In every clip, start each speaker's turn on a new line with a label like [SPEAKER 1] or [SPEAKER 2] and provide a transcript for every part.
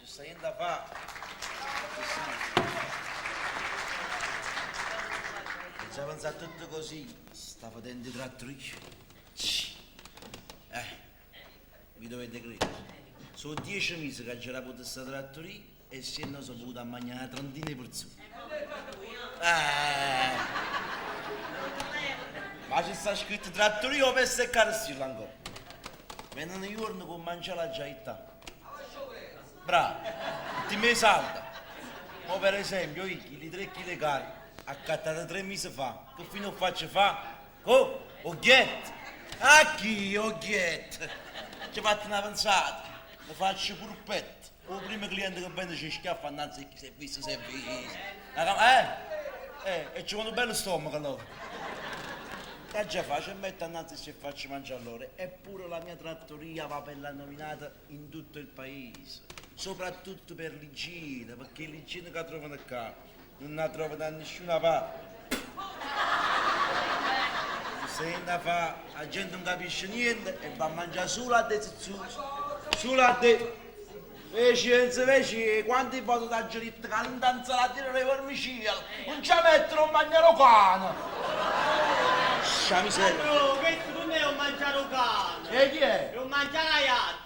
[SPEAKER 1] ci sta niente da fare. Se avanza tutto così, sta facendo i trattrici. Vi dovete credere. Sono 10 mesi che c'era avuto questa trattoria e se non sono potuto mangiare una trentina di persone. Ma ci sta scritto trattoria o per seccare il ancora. Vengono i giorni con mangiare la giaità. Bravo, ti mi salta. Ma per esempio, io i 3 kg di carne, accattata 3 mesi fa, che fino faccio fa? Oh, oggetto. A chi, oggetto? Ci fatto una pensata, lo faccio pure petto. O primo cliente che vende ci schiaffa annanzi che si è visto, si è visto. E ci vuole un bello stomaco allora. Che già faccio e metto annanzi se faccio mangiare loro. Eppure la mia trattoria va per la nominata in tutto il paese. Soprattutto per l'igiene, perché l'igiene che trovano qua non la trovano da nessuna parte. Se da fa, la gente non capisce niente e va a mangiare solo a dezizzuzzo. Solo a de... Veci, quanti volte da gelitta cantanza la tirare le vermicelle? Non ci mettono un mangiare cane! Scia miseria!
[SPEAKER 2] No, questo non è un mangiare cane!
[SPEAKER 1] E chi è?
[SPEAKER 2] È un mangiare iatto!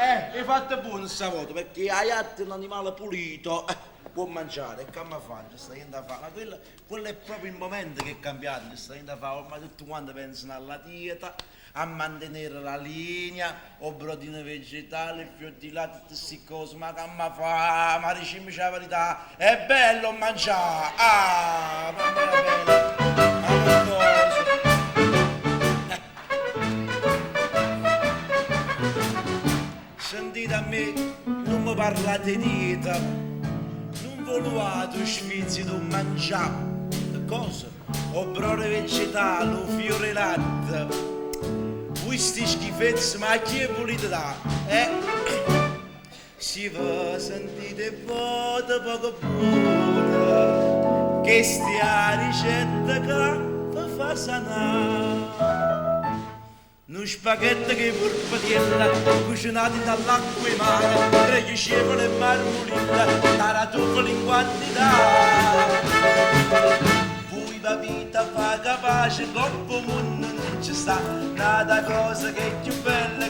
[SPEAKER 1] Hai fatto buono stavolta perché la iatta è un animale pulito, può mangiare, e che mi fa? Non sta niente da fare, ma quello è proprio il momento che è cambiato, non sta niente da fare, ormai tutti quanti pensano alla dieta, a mantenere la linea, o brodino vegetale, fior di latte, tutte queste cose, ma che mi fa? Ma diciamoci la verità, è bello mangiare, ma è bello, ma che cosa? Sentite a me, non mi parlate di dieta, non volevate sfizi di mangiare, cosa? O brodo vegetale, o fiore latte, questi schifezzi, ma chi è volete dare? Si va, sentite voto poco buono, che stia ricetta che fa sanare. Un spaghetto che purpatiella, cucinati dall'acqua e mare, regicevole e marmolita, taratufoli in quantità. Voi la vita fa capace, coppo mondo non ci sta, nada cosa che è più bella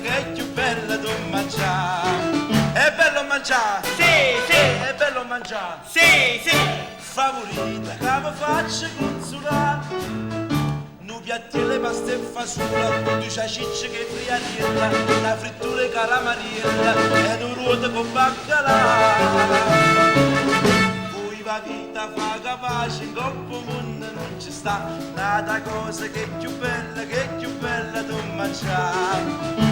[SPEAKER 1] tu mangiare. È bello mangiare?
[SPEAKER 2] Sì!
[SPEAKER 1] È bello mangiare?
[SPEAKER 2] Sì!
[SPEAKER 1] Favorita che mi faccio consolare. Piatti le paste e fasola, due cicce che friariella, una frittura e caramariella e un ruoto con baccalà. Voi va vita fa capace, in coppo mondo non ci sta, nada cosa che è più bella tu mangiare.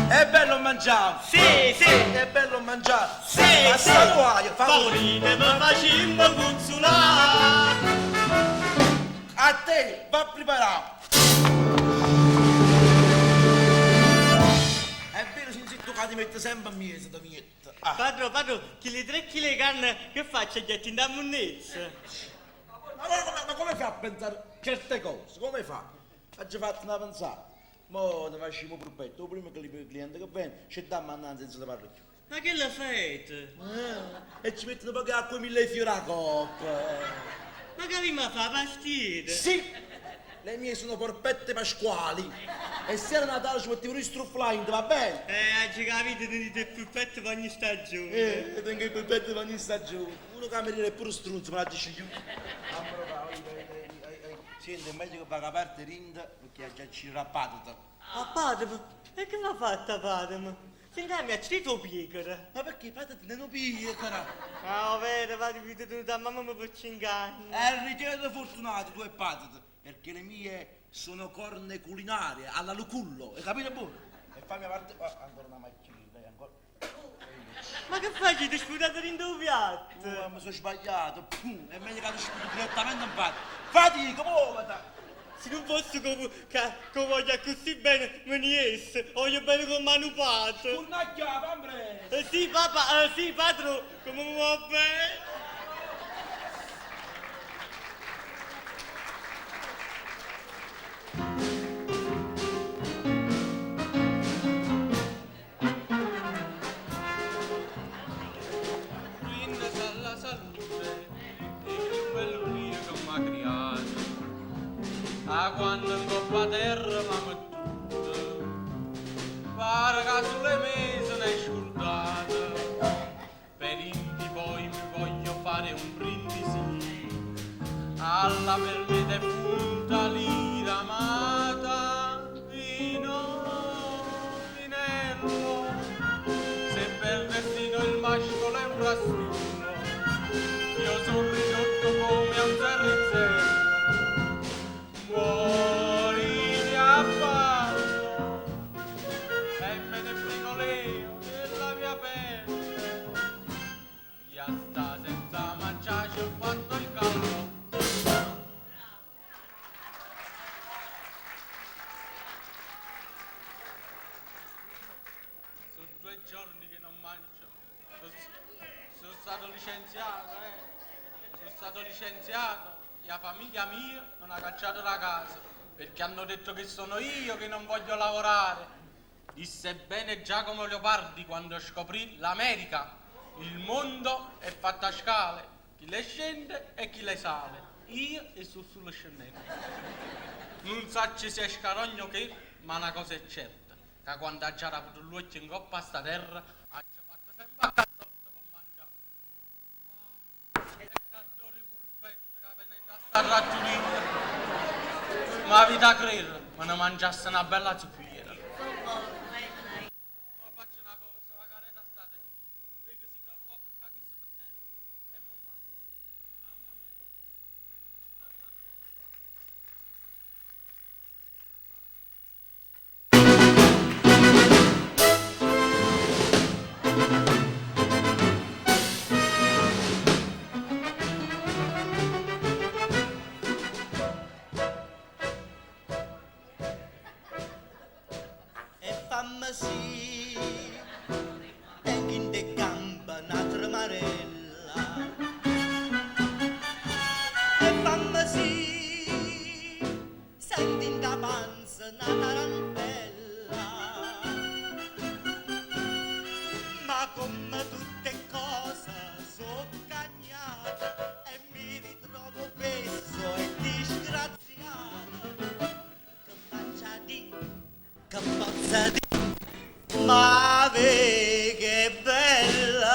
[SPEAKER 1] È bello mangiare?
[SPEAKER 2] Sì!
[SPEAKER 1] È bello mangiare?
[SPEAKER 2] Sì!
[SPEAKER 1] Ma sta guaio,
[SPEAKER 2] Favorite mi facimmo consolare!
[SPEAKER 1] A te, va preparato! È vero, si ti mette sempre a mese, da mietta.
[SPEAKER 2] Padro, che le 3 kg di carne che faccio gli da munnezza?
[SPEAKER 1] Ma come fa a pensare certe cose? Come fa? Ha già fatto una pensata. Mo ne facciamo gruppetto, o prima che il cliente che viene, ci dà mannanza senza parlare più.
[SPEAKER 2] Ma che la fate?
[SPEAKER 1] E ci mettono poche acque mille fiori a coppa.
[SPEAKER 2] Ma che mi fa fastidio?
[SPEAKER 1] Sì! Le mie sono porpette pasquali. E se era Natale ci mettiamo i strufflind, va bene?
[SPEAKER 2] Oggi capite, tenete il pulpetto per ogni stagione.
[SPEAKER 1] Tengo i polpetti per ogni stagione. Uno cameriere è pure struzzo, ma la dice giù. Senti, è meglio che vada a parte rinda, perché ha già ci rappato.
[SPEAKER 2] A Padre, e che mi ha fatto Padre? Senti, mi ha scritto piccolo.
[SPEAKER 1] Ma perché patate non piccola?
[SPEAKER 2] Ah, vero, vado più da mamma mi faccio inganno.
[SPEAKER 1] Ritieni fortunato tu e patate, perché le mie sono corne culinarie alla lucullo, hai capito buono? E fammi parte... ancora una macchina, dai, ancora...
[SPEAKER 2] Ma che fai? Ti sputate in due piatto?
[SPEAKER 1] mi sono sbagliato, è meglio che ti sputo direttamente in parte. Fatica, muovata!
[SPEAKER 2] Se non posso che voglio così bene, me ne esce, voglio bene con manupato.
[SPEAKER 1] Cornacchia, pambre!
[SPEAKER 2] Sì, papà, sì, padre, come mi va bene?
[SPEAKER 3] a quando in coppa terra mi mettuto, pare che sulle mese ne scordate, per indi poi mi voglio fare un brindisi, alla per me defunta lira amata, vino, vinello, se per destino il mascolo è un rastrullo, io sono ridotto come a un zerrizzello. Muori a ballo e me ne frigoleo della mia pelle, ya sta senza mangiarci ho fatto il callo. Sono 2 giorni che non mangio, sono stato licenziato, sono stato licenziato. La famiglia mia mi ha cacciato da casa perché hanno detto che sono io che non voglio lavorare. Disse bene Giacomo Leopardi quando scoprì l'America. Il mondo è fatto a scale, chi le scende e chi le sale. Io e su sulle scenette. Non so se sia scarogno che, ma una cosa è certa, che quando ha già avuto l'uovo in coppa a sta terra, ha già fatto sempre a cazzotto per mangiare. Ma vita credo, me ne mangiasse una bella zuppiera. Ma faccio una cosa, la careta sta a terra, vedi si trova qualche cacchissa per terra e mo mangio. Mamma mia che fa?
[SPEAKER 4] E fammi sì, tengo in te gamba una tremarella. E fammi sì, senti in ta panza una tarantella. Ma come tutte cose sono cagnate e mi ritrovo peso e disgraziato. Che faccia di, che pozza di, ma vedi che bella.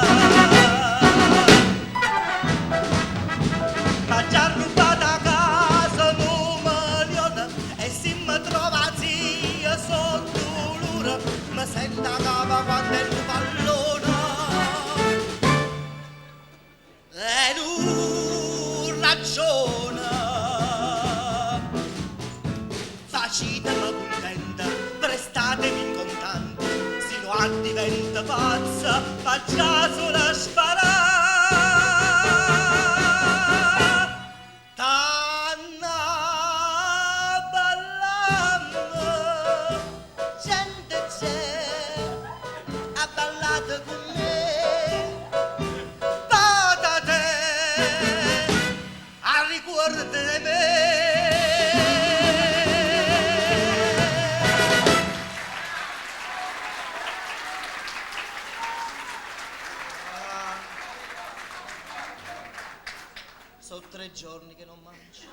[SPEAKER 4] Ma già rubata a casa non milione e se mi trova zia sotto l'ura mi sento a capo quando è un pallone. E non ragiona, facitemi contenta, prestatemi in contanti, se no diventa pazza, faccia solo sparare. Tanna ballando, gente c'è, ha ballato con me, patate, a ricordo di me. Sono 3 giorni che non mangio.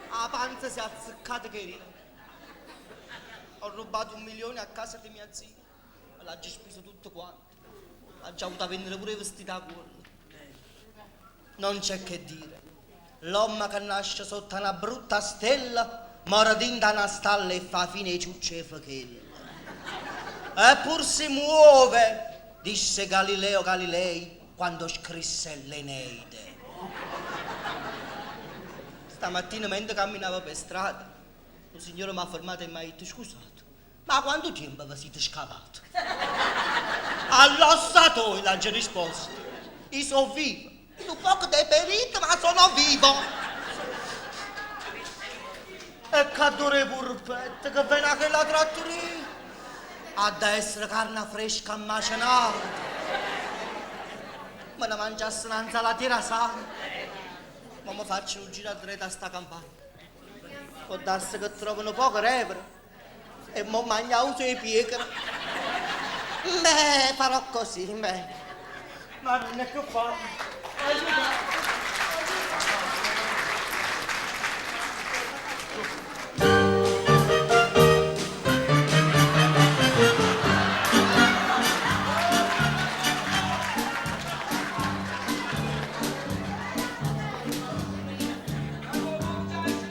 [SPEAKER 4] La panza si è azzeccata che ride. Ho rubato 1 milione a casa di mia zia. L'ha già speso tutto quanto. Ha già avuto a vendere pure i vestiti a cuore. Non c'è che dire. L'uomo che nasce sotto una brutta stella muore dentro una stalla e fa fine ai ciucci e fachelle. Eppur si muove, disse Galileo Galilei quando scrisse l'Eneide. Stamattina mentre camminavo per strada, un signore mi ha fermato e mi ha detto: scusato, ma quanto tempo vi siete scavato? All'ossato l'ha già risposto: io sono vivo, in un poco deperito ma sono vivo. E cadore purpette che viene a quella trattoria, ha da essere carne fresca a macinare. Me ne mangiassi un'insalata sana, ma mi faccio un giro a dreta a sta campagna. Può darsi che trovano poche repere e mo mangiavo sui pieghe. Beh, farò così, beh. Ma non è che fa.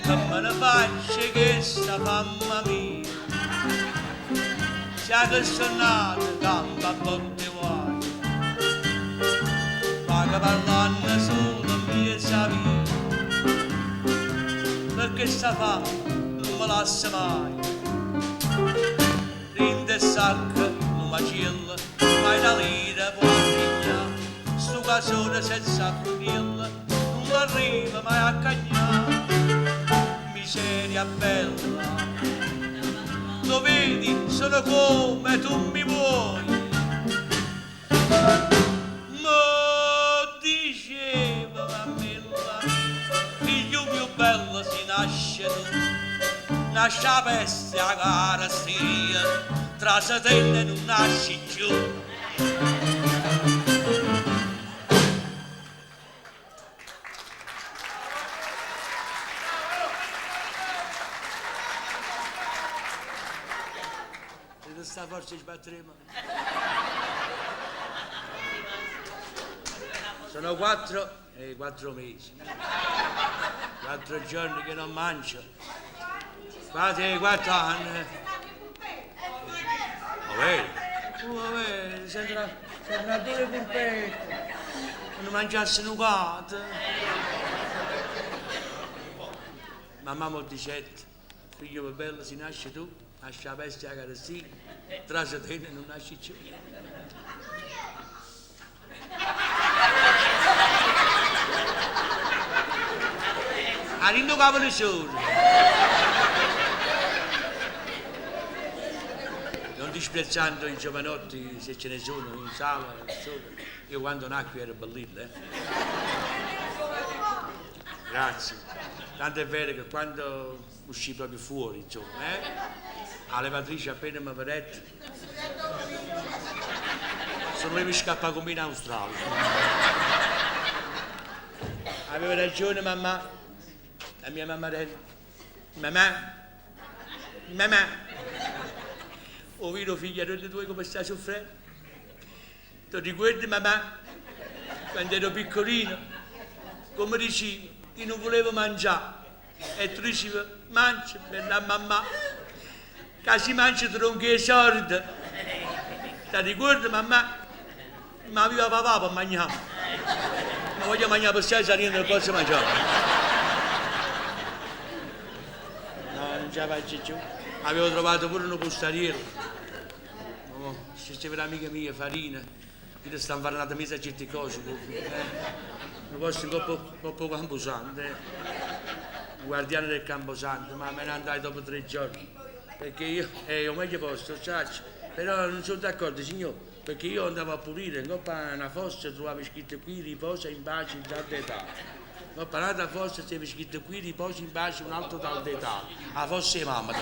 [SPEAKER 5] che me ne faccio che sta mamma mia, sia che sono nato campo a botte vuoi, ma che parlando solo mia via, perché sta fame non me lascia mai, rinde sacca non macilla, mai da lira può pigliare, sto casone senza frutilla, non arriva mai a cagnare, miseria bella, lo vedi, sono come tu mi vuoi, ma diceva mammella, figlio più bello si nasce tu, nasce la peste a carestia, tra setenne non nasci più. E questa forza sbatteremo. Sono 4 mesi, 4 giorni che non mangio, quasi 4 anni. Sembra due polpette, non mangiasse nucate. Mamma mi dice, figlio bello, si nasce tu, nasce la peste a carestia, tra settimane non nasci più. Arrindo cavolo solo. Non disprezzando i giovanotti, se ce ne sono in sala, io quando nacqui ero bellilla. Grazie. Tanto è vero che quando uscì proprio fuori, insomma, la levatrice appena mi vedette, se volevi scappare con me in Australia. Aveva ragione mamma, la mia mamma detto, mamma, ho visto figliarelli tuoi come stai soffrendo? Ti ricordi mamma, quando ero piccolino, come dicevi, io non volevo mangiare e tu dicevi, mangia per la mamma, che si mangia tronchi e sordi. Ti ricordi mamma? Ma aveva papà per mangiare, ma voglio mangiare per sé, salendo non posso mangiare. No, non ce la faccio più. Avevo trovato pure un postariello. Se c'è amica mia, Farina, io sto fare una mesa a certe cose. Non posso coppo Camposanto, il guardiano del Camposanto, ma me ne andai dopo 3 giorni. Perché io, ho meglio posto, ciaccio, però non sono d'accordo, signor, perché io andavo a pulire, in coppa una fossa trovavo scritto qui riposa in pace in tal età. Ho parlato a fossa c'era scritto qui riposa in pace un altro tal età, a fossa e mamma.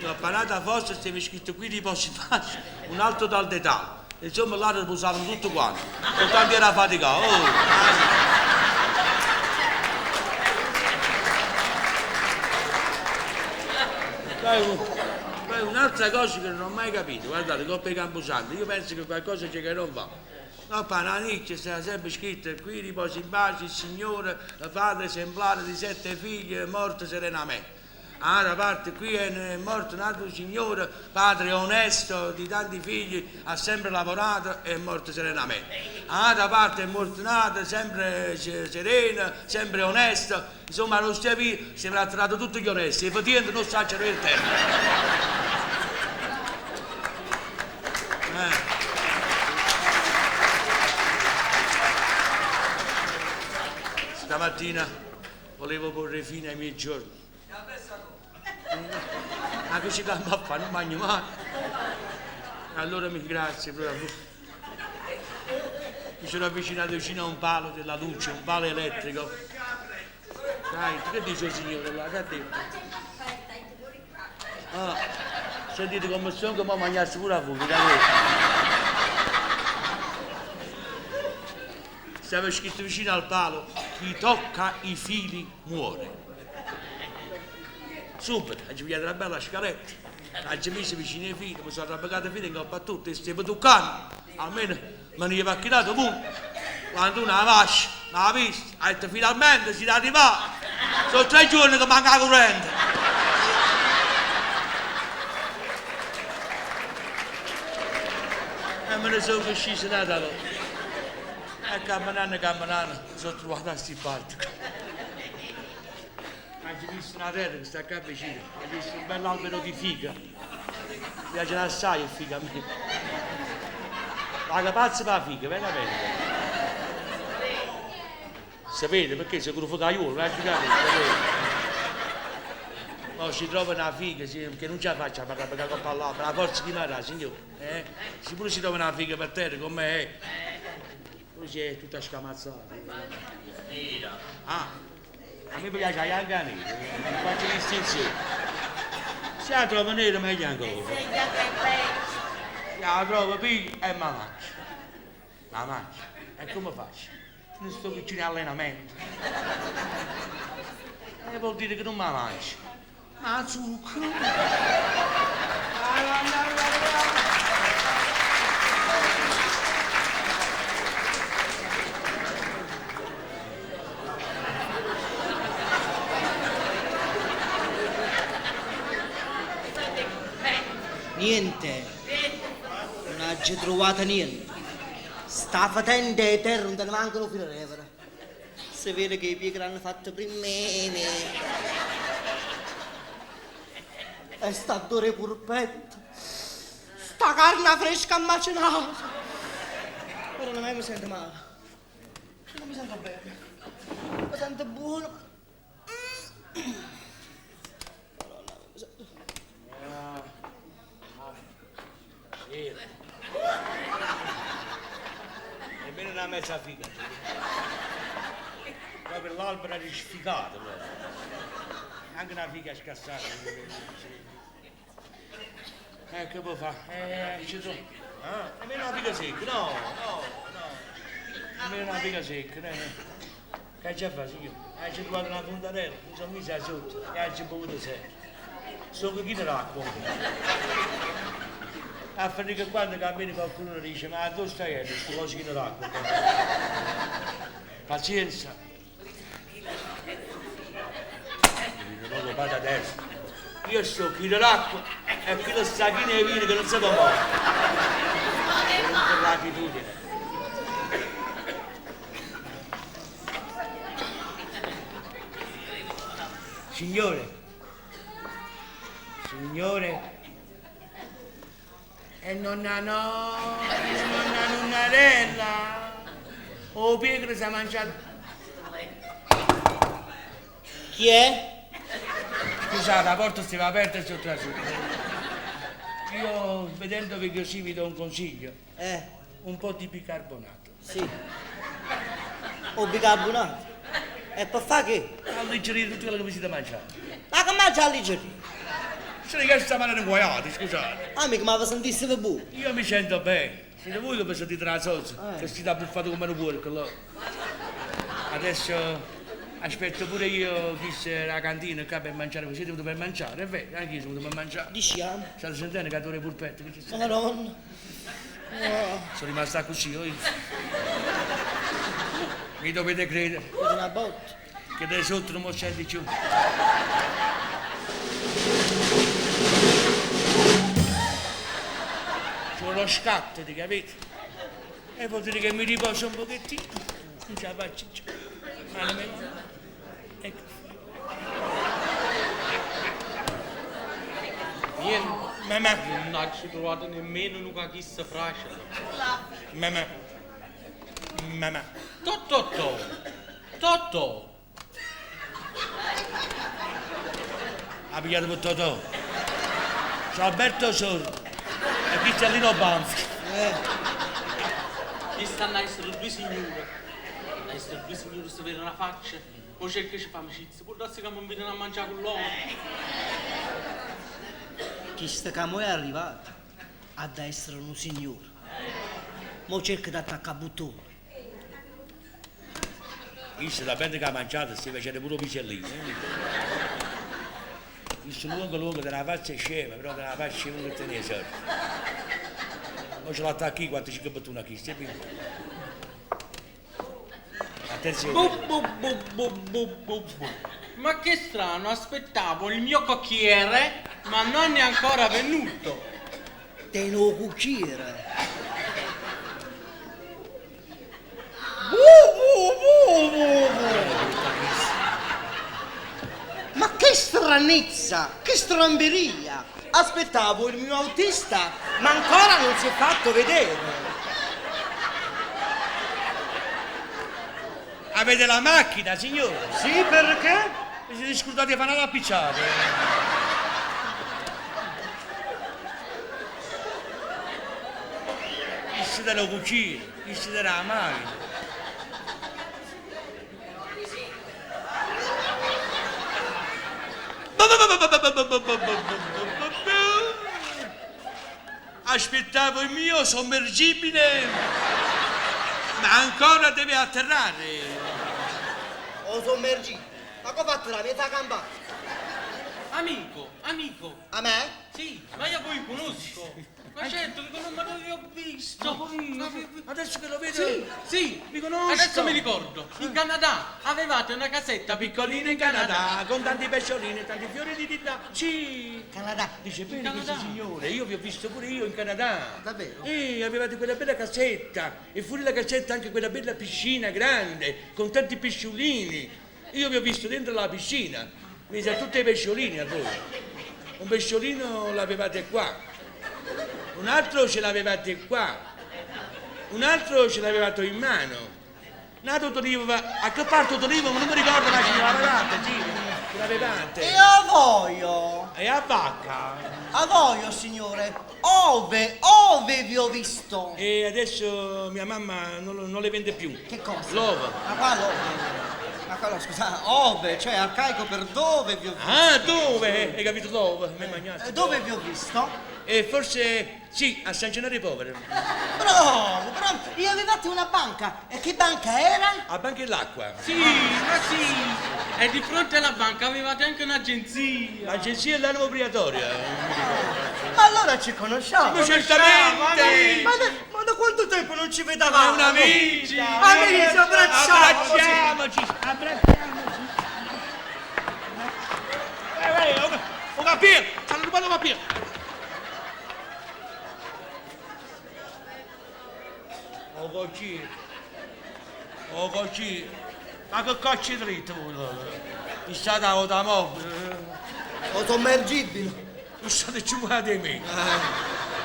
[SPEAKER 5] Ho parlato a fossa c'era scritto qui riposa in pace un altro tal età. Insomma là riposavano tutto quanto, soltanto era faticato. Poi un'altra cosa che non ho mai capito, guardate, Coppa di Camposanto, io penso che qualcosa c'è che non va. No, la nicchia sta sempre scritto, qui riposa in pace il Signore, padre esemplare di 7 figli, morto serenamente. Altra parte qui è morto un altro signore, padre onesto di tanti figli, ha sempre lavorato e è morto serenamente. Altra parte è morto nato, sempre sereno, sempre onesto. Insomma, lo stia via, si avrà trovato tutti gli onesti, e potendo non sacciano il tempo. Stamattina volevo porre fine ai miei giorni. Ma che ci campa a fare? Non mangio mai. Allora mi grazie proprio. Mi sono avvicinato vicino a un palo della luce, un palo elettrico. Dai, che dice il signore là? Che ha detto? Ah, sentite come sono che mi mangiassi pure a fuoco, stava scritto vicino al palo, chi tocca i fili muore. Subito, ho pigliato una bella scaletta, ho messo vicino ai fili, mi sono arrabbiato i fili in coppa a tutti, e stavo toccando, almeno me ne avevo acchidato uno, quando una vascia, Ma ha visto? Ha detto finalmente si è arrivato. Sono 3 giorni che manca la corrente. E me ne sono sceso da allora. E camminando, mi sono trovato a sti parti. Ho visto una terra che sta qua vicino, ho visto un bell'albero di figa. Mi piace assai il figa a me. La pazza per la figa, veramente. Sapete perché se quello focaiolo, sapete? No, si trova una figa, che non ce la faccia a parlare perché con la forza di mare, signore. Sicuro si trova una figa per terra come è. Poi si è tutta scamazzata. Ah, a me piace anche a nero, non faccio distinzione. Se la trovo nera meglio ancora. Se la trovo più e me la mangio. La mangio. E come faccio? Non sto vicino all'allenamento. E vuol dire che non me la mangio. Ma zucchero.
[SPEAKER 4] Niente, non ha trovato niente. Sta fatendo e terra non te ne mancano fino a revere. Si vede che i piedi l'hanno fatto prima me. E sta dore purpetto. Sta carne fresca macinata. Ora non mi sento male. Non mi sento bene. Mi sento buono.
[SPEAKER 5] Nemmeno una mezza figa. Proprio l'albero è sfigato. Anche una figa scassata. Che può fare? Ci sono. Nemmeno una figa secca, no. Nemmeno una figa secca. Che c'è fa, signore? Ci trovato una fontanella, mi sono messa sotto e ci ho bevuto sempre. Sono chi l'acqua. A finire che quando cammini qualcuno dice ma dove stai? Sto così l'acqua. Pazienza. Non lo vado adesso. Io sto chi l'acqua e chi lo sta chi ne viene che non si può muovere. Per l'abitudine. Signore. E nonna nonnarella, o pietra si è mangiato.
[SPEAKER 4] Chi è?
[SPEAKER 5] Scusate, la porta stava aperta e sotto la sotto. Io, vedendovi così, vi do un consiglio. Un po' di bicarbonato.
[SPEAKER 4] Sì. O bicarbonato? E per fare che?
[SPEAKER 5] Alleggerire tutto quello che vi siete mangiando.
[SPEAKER 4] Ma che mangia alleggerire?
[SPEAKER 5] Se ne sta male inguaiati, scusate.
[SPEAKER 4] Ah, mica mi aveva sentito per buono.
[SPEAKER 5] Io mi sento bene. Siete voi che mi sentite la sozza, che siete abbuffato come un porco là. Adesso aspetto pure io chi la cantina qua per mangiare, siete venuti per mangiare, è vero, anche io sono venuto per mangiare.
[SPEAKER 4] Diciamo.
[SPEAKER 5] State sentendo che adoro i pulpetti? Che ci sta?
[SPEAKER 4] Madonna.
[SPEAKER 5] Sono rimasta così, io. Mi dovete credere.
[SPEAKER 4] Vedi una botta.
[SPEAKER 5] Che dai sotto non mi senti più. C'ho lo scatto, ti capite? E vuol dire che mi riposo un pochettino. Non ce la faccio più. Ecco.
[SPEAKER 3] Niente.
[SPEAKER 1] Mamma,
[SPEAKER 3] Non ho trovato nemmeno una chissa frascia.
[SPEAKER 1] mamma.
[SPEAKER 3] Totò.
[SPEAKER 5] Ha pigliato per Totò. C'è Alberto Sordo. E Cristianino Banfi.
[SPEAKER 3] Ci stanno a essere due signori. A essere due signori si vedono la faccia. Poi c'è che ci fa amicizia. Può darsi che mi vengono a mangiare con loro.
[SPEAKER 4] Chi sta camo è arrivato ad essere un signore. Mo cerca di attaccare bottone.
[SPEAKER 5] Visto la bende che ha mangiato, si faceva pure pisellino. Visto lungo della faccia è scema, però della faccia è uno che tenere soldi. Ora ce l'attacchi quanto ci bottone qui, stai bene? A attenzione.
[SPEAKER 3] Bu. Ma che strano, aspettavo il mio cocchiere, ma non è ancora venuto.
[SPEAKER 4] Te lo cucchiere. Ma che stranezza, che stramberia! Aspettavo il mio autista, ma ancora non si è fatto vedere.
[SPEAKER 5] Avete la macchina, signore?
[SPEAKER 4] Sì, perché?
[SPEAKER 5] Vi siete scordati di fare una lampicciata. Chi siete la cucina? Chi siete la macchina? Aspettavo il mio sommergibile, ma ancora deve atterrare.
[SPEAKER 4] O sommergibile. Ma che ho fatto la metà campata?
[SPEAKER 3] Amico.
[SPEAKER 4] A me?
[SPEAKER 3] Sì, ma io poi conosco. Ma certo, che non me l'avevo visto.
[SPEAKER 5] Adesso che lo vedo,
[SPEAKER 3] Sì,
[SPEAKER 5] mi conosco.
[SPEAKER 3] adesso mi ricordo. In Canada avevate una casetta
[SPEAKER 5] Piccolina in Canada, con tanti pesciolini e tanti fiori di dita. Sì.
[SPEAKER 4] Canada.
[SPEAKER 5] Dice bene
[SPEAKER 3] Canada.
[SPEAKER 5] questo signore, io vi ho visto pure io in Canada.
[SPEAKER 4] Davvero?
[SPEAKER 5] Avevate quella bella casetta e fuori la casetta anche quella bella piscina grande con tanti pesciolini. Io vi ho visto dentro la piscina, mi sa tutti i pesciolini a voi. Un pesciolino l'avevate qua, un altro ce l'avevate qua, un altro ce l'avevate in mano. Nato d'olivo, a che parte d'olivo? Non mi ricordo, ma ce l'avevate, sì, ce l'avevate.
[SPEAKER 4] E a voglio?
[SPEAKER 5] E a vacca.
[SPEAKER 4] A voglio, signore. Ove vi ho visto.
[SPEAKER 5] E adesso mia mamma non le vende più.
[SPEAKER 4] Che cosa?
[SPEAKER 5] L'ova.
[SPEAKER 4] Ma qua l'ove? Ma quello, scusa, ove, cioè arcaico per dove vi ho visto?
[SPEAKER 5] Ah, dove? Hai capito dove? Mi mangiaste.
[SPEAKER 4] Dove vi ho visto?
[SPEAKER 5] E forse sì, a San Gennaro Povero.
[SPEAKER 4] Bravo. E avevate una banca. E che banca era?
[SPEAKER 5] A Banca dell'Acqua.
[SPEAKER 3] Sì, ma sì. E di fronte alla banca avevate anche un'agenzia.
[SPEAKER 5] Agenzia dell'anima obbligatoria.
[SPEAKER 4] Ma allora ci conosciamo.
[SPEAKER 5] Ma certamente!
[SPEAKER 4] Ma da quanto tempo non ci vedevamo?
[SPEAKER 5] Un amici!
[SPEAKER 4] Amici, abbracciamoci!
[SPEAKER 5] Abbracciamoci! Un papiro! Stanno rubando un papiro! Oh così! Ma che cacci dritto voi? Mi state da mobile!
[SPEAKER 4] O sommergibile.
[SPEAKER 5] Non state giocando di me!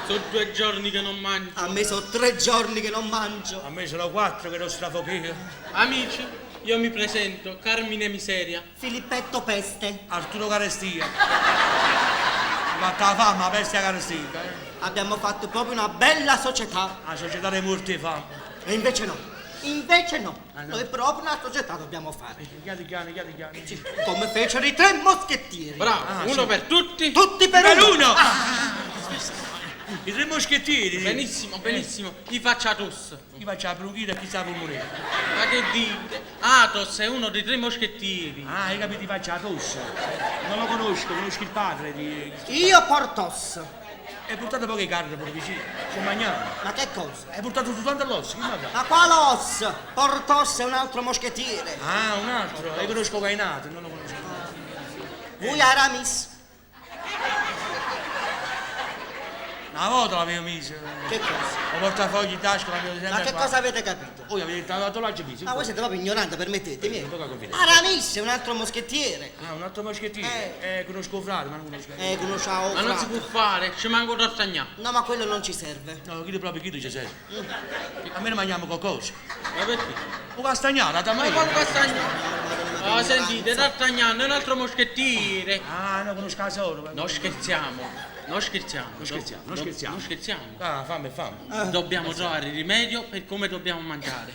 [SPEAKER 3] Sono 2 giorni che non mangio.
[SPEAKER 4] A me sono 3 giorni che non mangio.
[SPEAKER 5] A me sono 4 che non strafochio!
[SPEAKER 3] Amici, io mi presento, Carmine Miseria.
[SPEAKER 4] Filippetto Peste.
[SPEAKER 5] Arturo Carestia! Fatta la fama, la peste a Carestia!
[SPEAKER 4] Abbiamo fatto proprio una bella società.
[SPEAKER 5] La società dei morti di fame!
[SPEAKER 4] E invece no. Invece no.
[SPEAKER 5] Ah, no.
[SPEAKER 4] Noi proprio una società dobbiamo fare.
[SPEAKER 5] Chiari.
[SPEAKER 4] Come fecero i 3 moschettieri.
[SPEAKER 3] Bravo,
[SPEAKER 5] Ah,
[SPEAKER 3] uno
[SPEAKER 5] sì.
[SPEAKER 3] per tutti.
[SPEAKER 4] Tutti per
[SPEAKER 5] Per
[SPEAKER 4] uno.
[SPEAKER 5] uno!
[SPEAKER 4] Ah,
[SPEAKER 5] I 3 moschettieri!
[SPEAKER 3] Benissimo. Gli faccia Athos.
[SPEAKER 5] Chi faccia la bronchite e chi sta per morire?
[SPEAKER 3] Ma che dite? Athos è uno dei 3 moschettieri.
[SPEAKER 5] Ah, hai capito, ti faccia la tosse. Non lo conosco il padre di...
[SPEAKER 4] io Portos.
[SPEAKER 5] Hai portato poche carne pure vicino. Ci mangiamo.
[SPEAKER 4] Ma che cosa?
[SPEAKER 5] Hai portato soltanto l'osso, che manca?
[SPEAKER 4] Ma quale os? Portos è un altro moschettiere.
[SPEAKER 5] Ah, un altro. Io conosco Cainato, non lo conosco.
[SPEAKER 4] Voi Aramis.
[SPEAKER 5] Una volta l'avevo messo.
[SPEAKER 4] Che cosa?
[SPEAKER 5] Ho portafogli in tasca, l'avevo sempre
[SPEAKER 4] Ma che
[SPEAKER 5] qua.
[SPEAKER 4] cosa avete capito?
[SPEAKER 5] Poi avete dato l'agio viso.
[SPEAKER 4] Ma voi siete proprio ignoranti, permettetemi.
[SPEAKER 5] Un po' confidenza.
[SPEAKER 4] Aramis è un altro moschettiere.
[SPEAKER 5] Ah, un altro moschettiere. Conosco il frate, ma non conosco.
[SPEAKER 4] Conosciamo.
[SPEAKER 3] Ma non si può fare, ci manco d'Artagnan.
[SPEAKER 4] No, ma quello non ci serve.
[SPEAKER 5] No, chi proprio chi ci sei? A me ne mangiamo qualcosa.
[SPEAKER 3] Ma perché?
[SPEAKER 5] Un castagnano, da
[SPEAKER 3] Ma
[SPEAKER 5] me.
[SPEAKER 3] quale castagno? Ah, sentite, D'Artagnan è un altro moschettiere.
[SPEAKER 5] Ah, non conosco solo.
[SPEAKER 3] Non scherziamo. Non scherziamo.
[SPEAKER 5] Non scherziamo.
[SPEAKER 3] Ah,
[SPEAKER 5] fame.
[SPEAKER 3] Dobbiamo trovare il rimedio per come dobbiamo mangiare.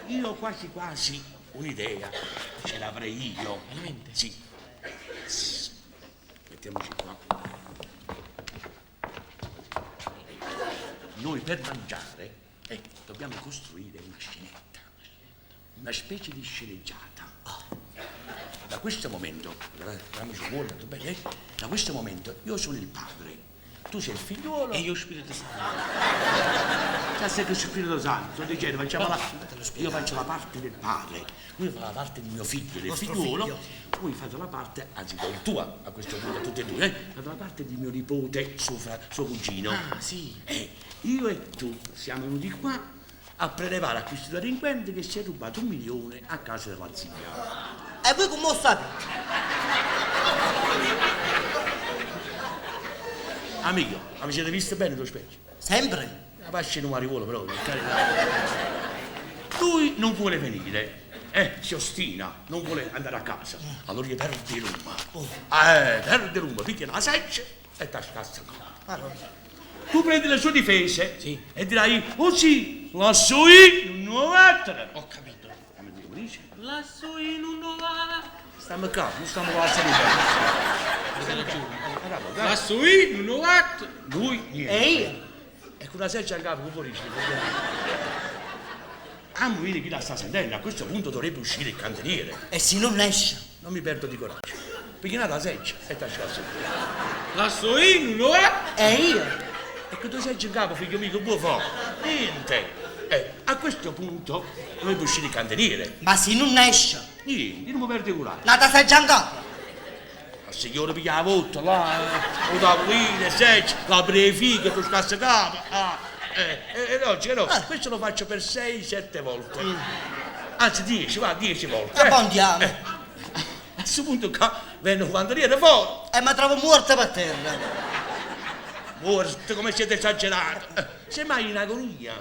[SPEAKER 5] Io quasi un'idea ce l'avrei io.
[SPEAKER 3] Veramente?
[SPEAKER 5] Sì. Mettiamoci qua. Noi per mangiare dobbiamo costruire una scenetta, una specie di sceneggiata. Da questo momento, da questo momento io sono il padre, tu sei il figliuolo.
[SPEAKER 2] E io Spirito Santo.
[SPEAKER 5] Già sei che Spirito Santo, sto dicendo, io faccio la parte del padre, lui fa la parte di mio figlio, del figliuolo, voi fate la parte, anzi non tua, a questo punto, tutte e due, fate la parte di mio nipote, suo cugino.
[SPEAKER 2] Ah, sì.
[SPEAKER 5] Io e tu siamo venuti qua a prelevare a questo delinquente che si è rubato 1 milione a casa della zia.
[SPEAKER 4] E voi come state?
[SPEAKER 5] Amico, ma siete visto bene lo specchio?
[SPEAKER 4] Sempre.
[SPEAKER 5] La pasce non arrivo proprio, per carità. Lui non vuole venire, si ostina, non vuole andare a casa. Allora gli perde l'uomo. Perde l'uomo, picchia la seccia e ti scassa qua. Tu prendi le sue difese e dirai, oh sì, lassù in un nuovo ettaro.
[SPEAKER 2] Ho capito.
[SPEAKER 5] Come dice?
[SPEAKER 3] Lassù in un nuovo.
[SPEAKER 5] Stiamo qua, non stiamo qua a salire.
[SPEAKER 2] Hai ragione.
[SPEAKER 5] Dai.
[SPEAKER 3] Lassù in un nuovo.
[SPEAKER 5] Lui niente.
[SPEAKER 4] E io?
[SPEAKER 5] E con la seccia a capo, come fuori. A morire chi la sta sentendo, a questo punto dovrebbe uscire il cantiniere.
[SPEAKER 4] E se non esce?
[SPEAKER 5] Non mi perdo di coraggio. Perché la seccia e ti scassa.
[SPEAKER 3] Lassù in un nuovo.
[SPEAKER 4] E io?
[SPEAKER 5] E che tu sei in capo, figlio mio, che vuoi fare? Niente. A questo punto dovrebbe uscire il cantiniere.
[SPEAKER 4] Ma se non esce?
[SPEAKER 5] Io non mi perdo di coraggio.
[SPEAKER 4] Nata sei già in capo?
[SPEAKER 5] La signora piglia la votta, là, o tavolino, seccia, la brefica, tu scassa capo. E oggi no, questo lo faccio per 6-7 volte. Anzi 10, va, 10 volte.
[SPEAKER 4] E poi andiamo.
[SPEAKER 5] A questo punto qua vengono il cantiniere fuori.
[SPEAKER 4] E mi trovo morta per terra.
[SPEAKER 5] Morte, come siete esagerati. Semmai in agonia.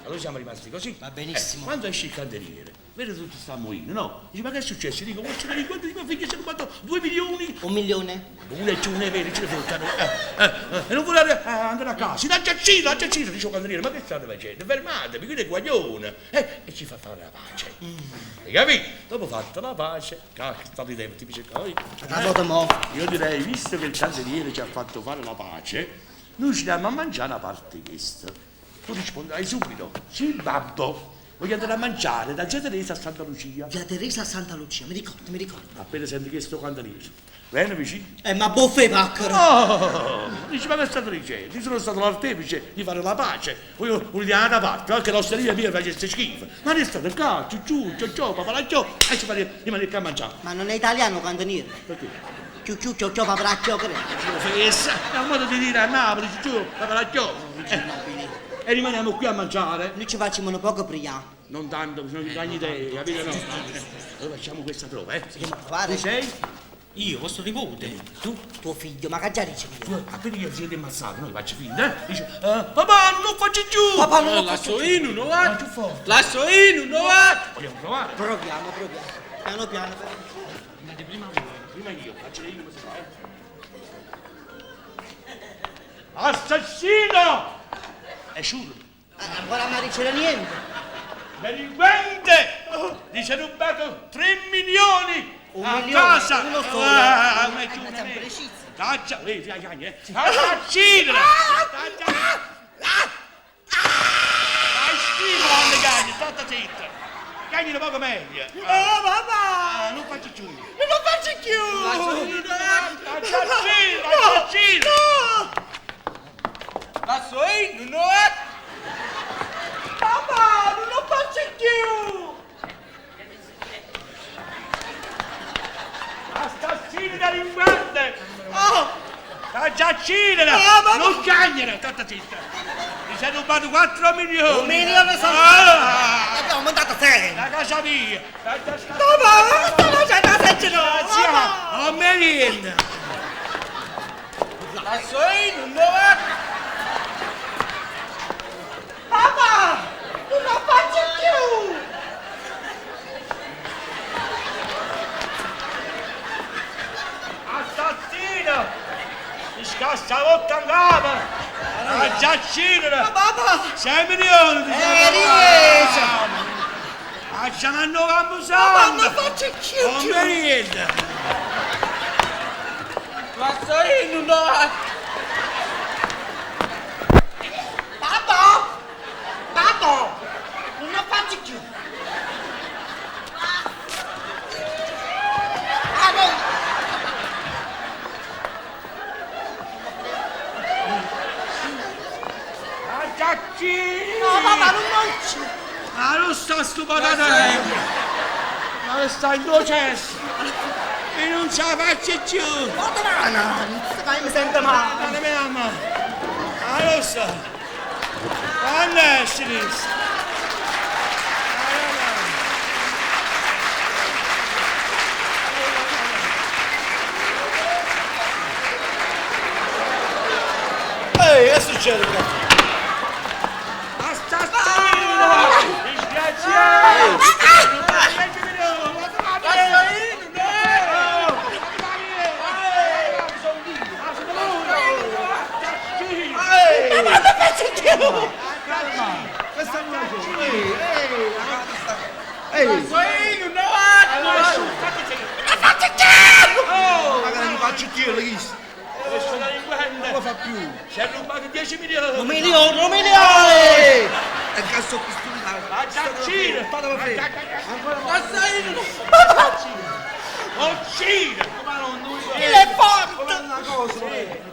[SPEAKER 5] Allora siamo rimasti così.
[SPEAKER 4] Va benissimo.
[SPEAKER 5] Quando esce il cantiniere, vede tutti sta morendo, no? Dice, ma che è successo? Dico, questo delinquente di mio figlio si è rubato 2 milioni.
[SPEAKER 4] 1 milione?
[SPEAKER 5] Una e giù, ne vedi, ce ne fottano. E non vuole andare a casa. La giaccina, dice il cantiniere, ma che state facendo? Fermatevi, qui è guaglione. E ci fa fare la pace. Hai capito? Dopo fatta la pace, state tempi, dice,
[SPEAKER 4] La volta mo.
[SPEAKER 5] io direi, visto che il cantiniere ci ha fatto fare la pace, noi ci diamo a mangiare una parte questa. Tu risponderai subito, sì babbo, voglio andare a mangiare da Zia Teresa a Santa Lucia.
[SPEAKER 4] Via Teresa a Santa Lucia, mi ricordo.
[SPEAKER 5] Appena senti che sto cantiniere. Vieni vicino.
[SPEAKER 4] Ma boffe pacchero.
[SPEAKER 5] Oh, dici, ma che state dicendo? Io sono stato l'artefice di fare la pace. Poi vogliamo da parte, anche l'osteria mia facesse schifo. Ma ne state qua, ciù, papalacciò, e ci rimane a mangiare.
[SPEAKER 4] Ma non è italiano cantoniere?
[SPEAKER 5] Perché?
[SPEAKER 4] Ciu, paparacchio, credo.
[SPEAKER 5] Fessa, è un modo di dire a Napoli, ciù, papalacciò. E rimaniamo qui a mangiare.
[SPEAKER 4] Noi ci facciamo un poco prima.
[SPEAKER 5] Non tanto, non ti danno idee, capito? No. Allora facciamo questa prova,
[SPEAKER 4] Fare?
[SPEAKER 5] Tu sei?
[SPEAKER 2] Io, vostro nipote.
[SPEAKER 5] Tu?
[SPEAKER 4] Tuo figlio, ma che già dice io?
[SPEAKER 5] Appena io siete ammazzato, noi faccio finta, Dice, papà, non lo faccio giù!
[SPEAKER 4] Papà, non lo
[SPEAKER 3] Lassù
[SPEAKER 4] faccio.
[SPEAKER 3] in un nuovo.
[SPEAKER 5] Più forte.
[SPEAKER 3] Lassù in un nuovo.
[SPEAKER 5] Vogliamo provare?
[SPEAKER 4] Proviamo. Piano.
[SPEAKER 2] Andate prima voi.
[SPEAKER 5] Prima io, faccio io come si fa, Assassino! È sciuro.
[SPEAKER 4] Ancora non c'era niente.
[SPEAKER 5] Delinquente! Ti sei rubato 3 milioni!
[SPEAKER 4] 1
[SPEAKER 5] a
[SPEAKER 4] milione,
[SPEAKER 5] casa!
[SPEAKER 4] uno solo.
[SPEAKER 5] Una giù,
[SPEAKER 4] Ma siamo precisi.
[SPEAKER 5] Taccia! Vedi, la cagna, Assassino! Fai schifo alle cagne, state zitta! Cagni un poco meglio!
[SPEAKER 4] Papà!
[SPEAKER 5] Non faccio giù!
[SPEAKER 4] Non lo faccio più!
[SPEAKER 5] Assassino!
[SPEAKER 3] Lassù in un nuovo.
[SPEAKER 4] Papà, non lo faccio più!
[SPEAKER 5] Assassino delinquente!
[SPEAKER 4] Oh!
[SPEAKER 5] Assassino! Non cagnere! State zitta! Mi sei rubato 4 milioni!
[SPEAKER 4] 1 milione sono...
[SPEAKER 5] Ah!
[SPEAKER 4] Abbiamo mandato 6!
[SPEAKER 5] La casa mia!
[SPEAKER 4] Papà, non sto facendo la seccia no! Papà!
[SPEAKER 5] Oh, merienda!
[SPEAKER 3] Lassù in un nuovo.
[SPEAKER 4] Papà! Non lo faccio più!
[SPEAKER 5] Assassino! Mi scassa la botta in capo! Assassino!
[SPEAKER 4] Papà!
[SPEAKER 5] 6 milioni!
[SPEAKER 4] riesce!
[SPEAKER 5] Lasciami a noi
[SPEAKER 4] Papà, non lo faccio più!
[SPEAKER 5] Oh, merienda!
[SPEAKER 3] Lassù in un nuovo.
[SPEAKER 4] Papà! Papà! Non lo faccio più! Ah, no!
[SPEAKER 5] sto patatone! Ma sta in processo! E non ce la faccio più!
[SPEAKER 4] Dai, mi sento male.
[SPEAKER 5] Ma me mamma! Ah, lo so! Quando esci lì?
[SPEAKER 1] Ehi, che succede qua?
[SPEAKER 5] Assassino!
[SPEAKER 1] Magari mi faccio io le chiste.
[SPEAKER 5] Non lo fa più. Si è rubato 10 milioni.
[SPEAKER 4] Un milione!
[SPEAKER 1] E cazzo qui studiare.
[SPEAKER 5] A Giaccino!
[SPEAKER 1] Fatemi vedere.
[SPEAKER 5] Uccide!
[SPEAKER 4] Il è forte!
[SPEAKER 1] Una cosa,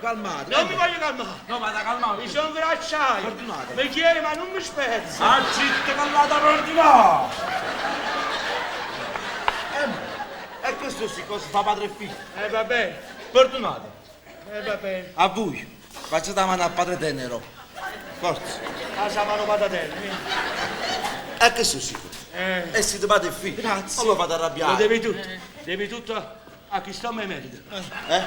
[SPEAKER 1] calmate.
[SPEAKER 5] Non mi voglio calmare!
[SPEAKER 1] No, ma da calmare.
[SPEAKER 5] Mi sono gracciato!
[SPEAKER 1] Fortunato.
[SPEAKER 5] Mi chiede ma non mi spezza!
[SPEAKER 1] Ah, zitto, calmata per ordinare. E questo si cosa fa padre e figlio.
[SPEAKER 5] Vabbè!
[SPEAKER 1] Fortunato.
[SPEAKER 5] Vabbè!
[SPEAKER 1] A voi. Facciate la mano a padre tenero. Forza.
[SPEAKER 5] La sapano patatelle!
[SPEAKER 1] E questo si cosa. E siete padre e figlio.
[SPEAKER 4] Grazie.
[SPEAKER 1] Non lo fate
[SPEAKER 5] Lo
[SPEAKER 1] arrabbiare.
[SPEAKER 5] devi tutto a chi sto me merito.
[SPEAKER 1] Eh?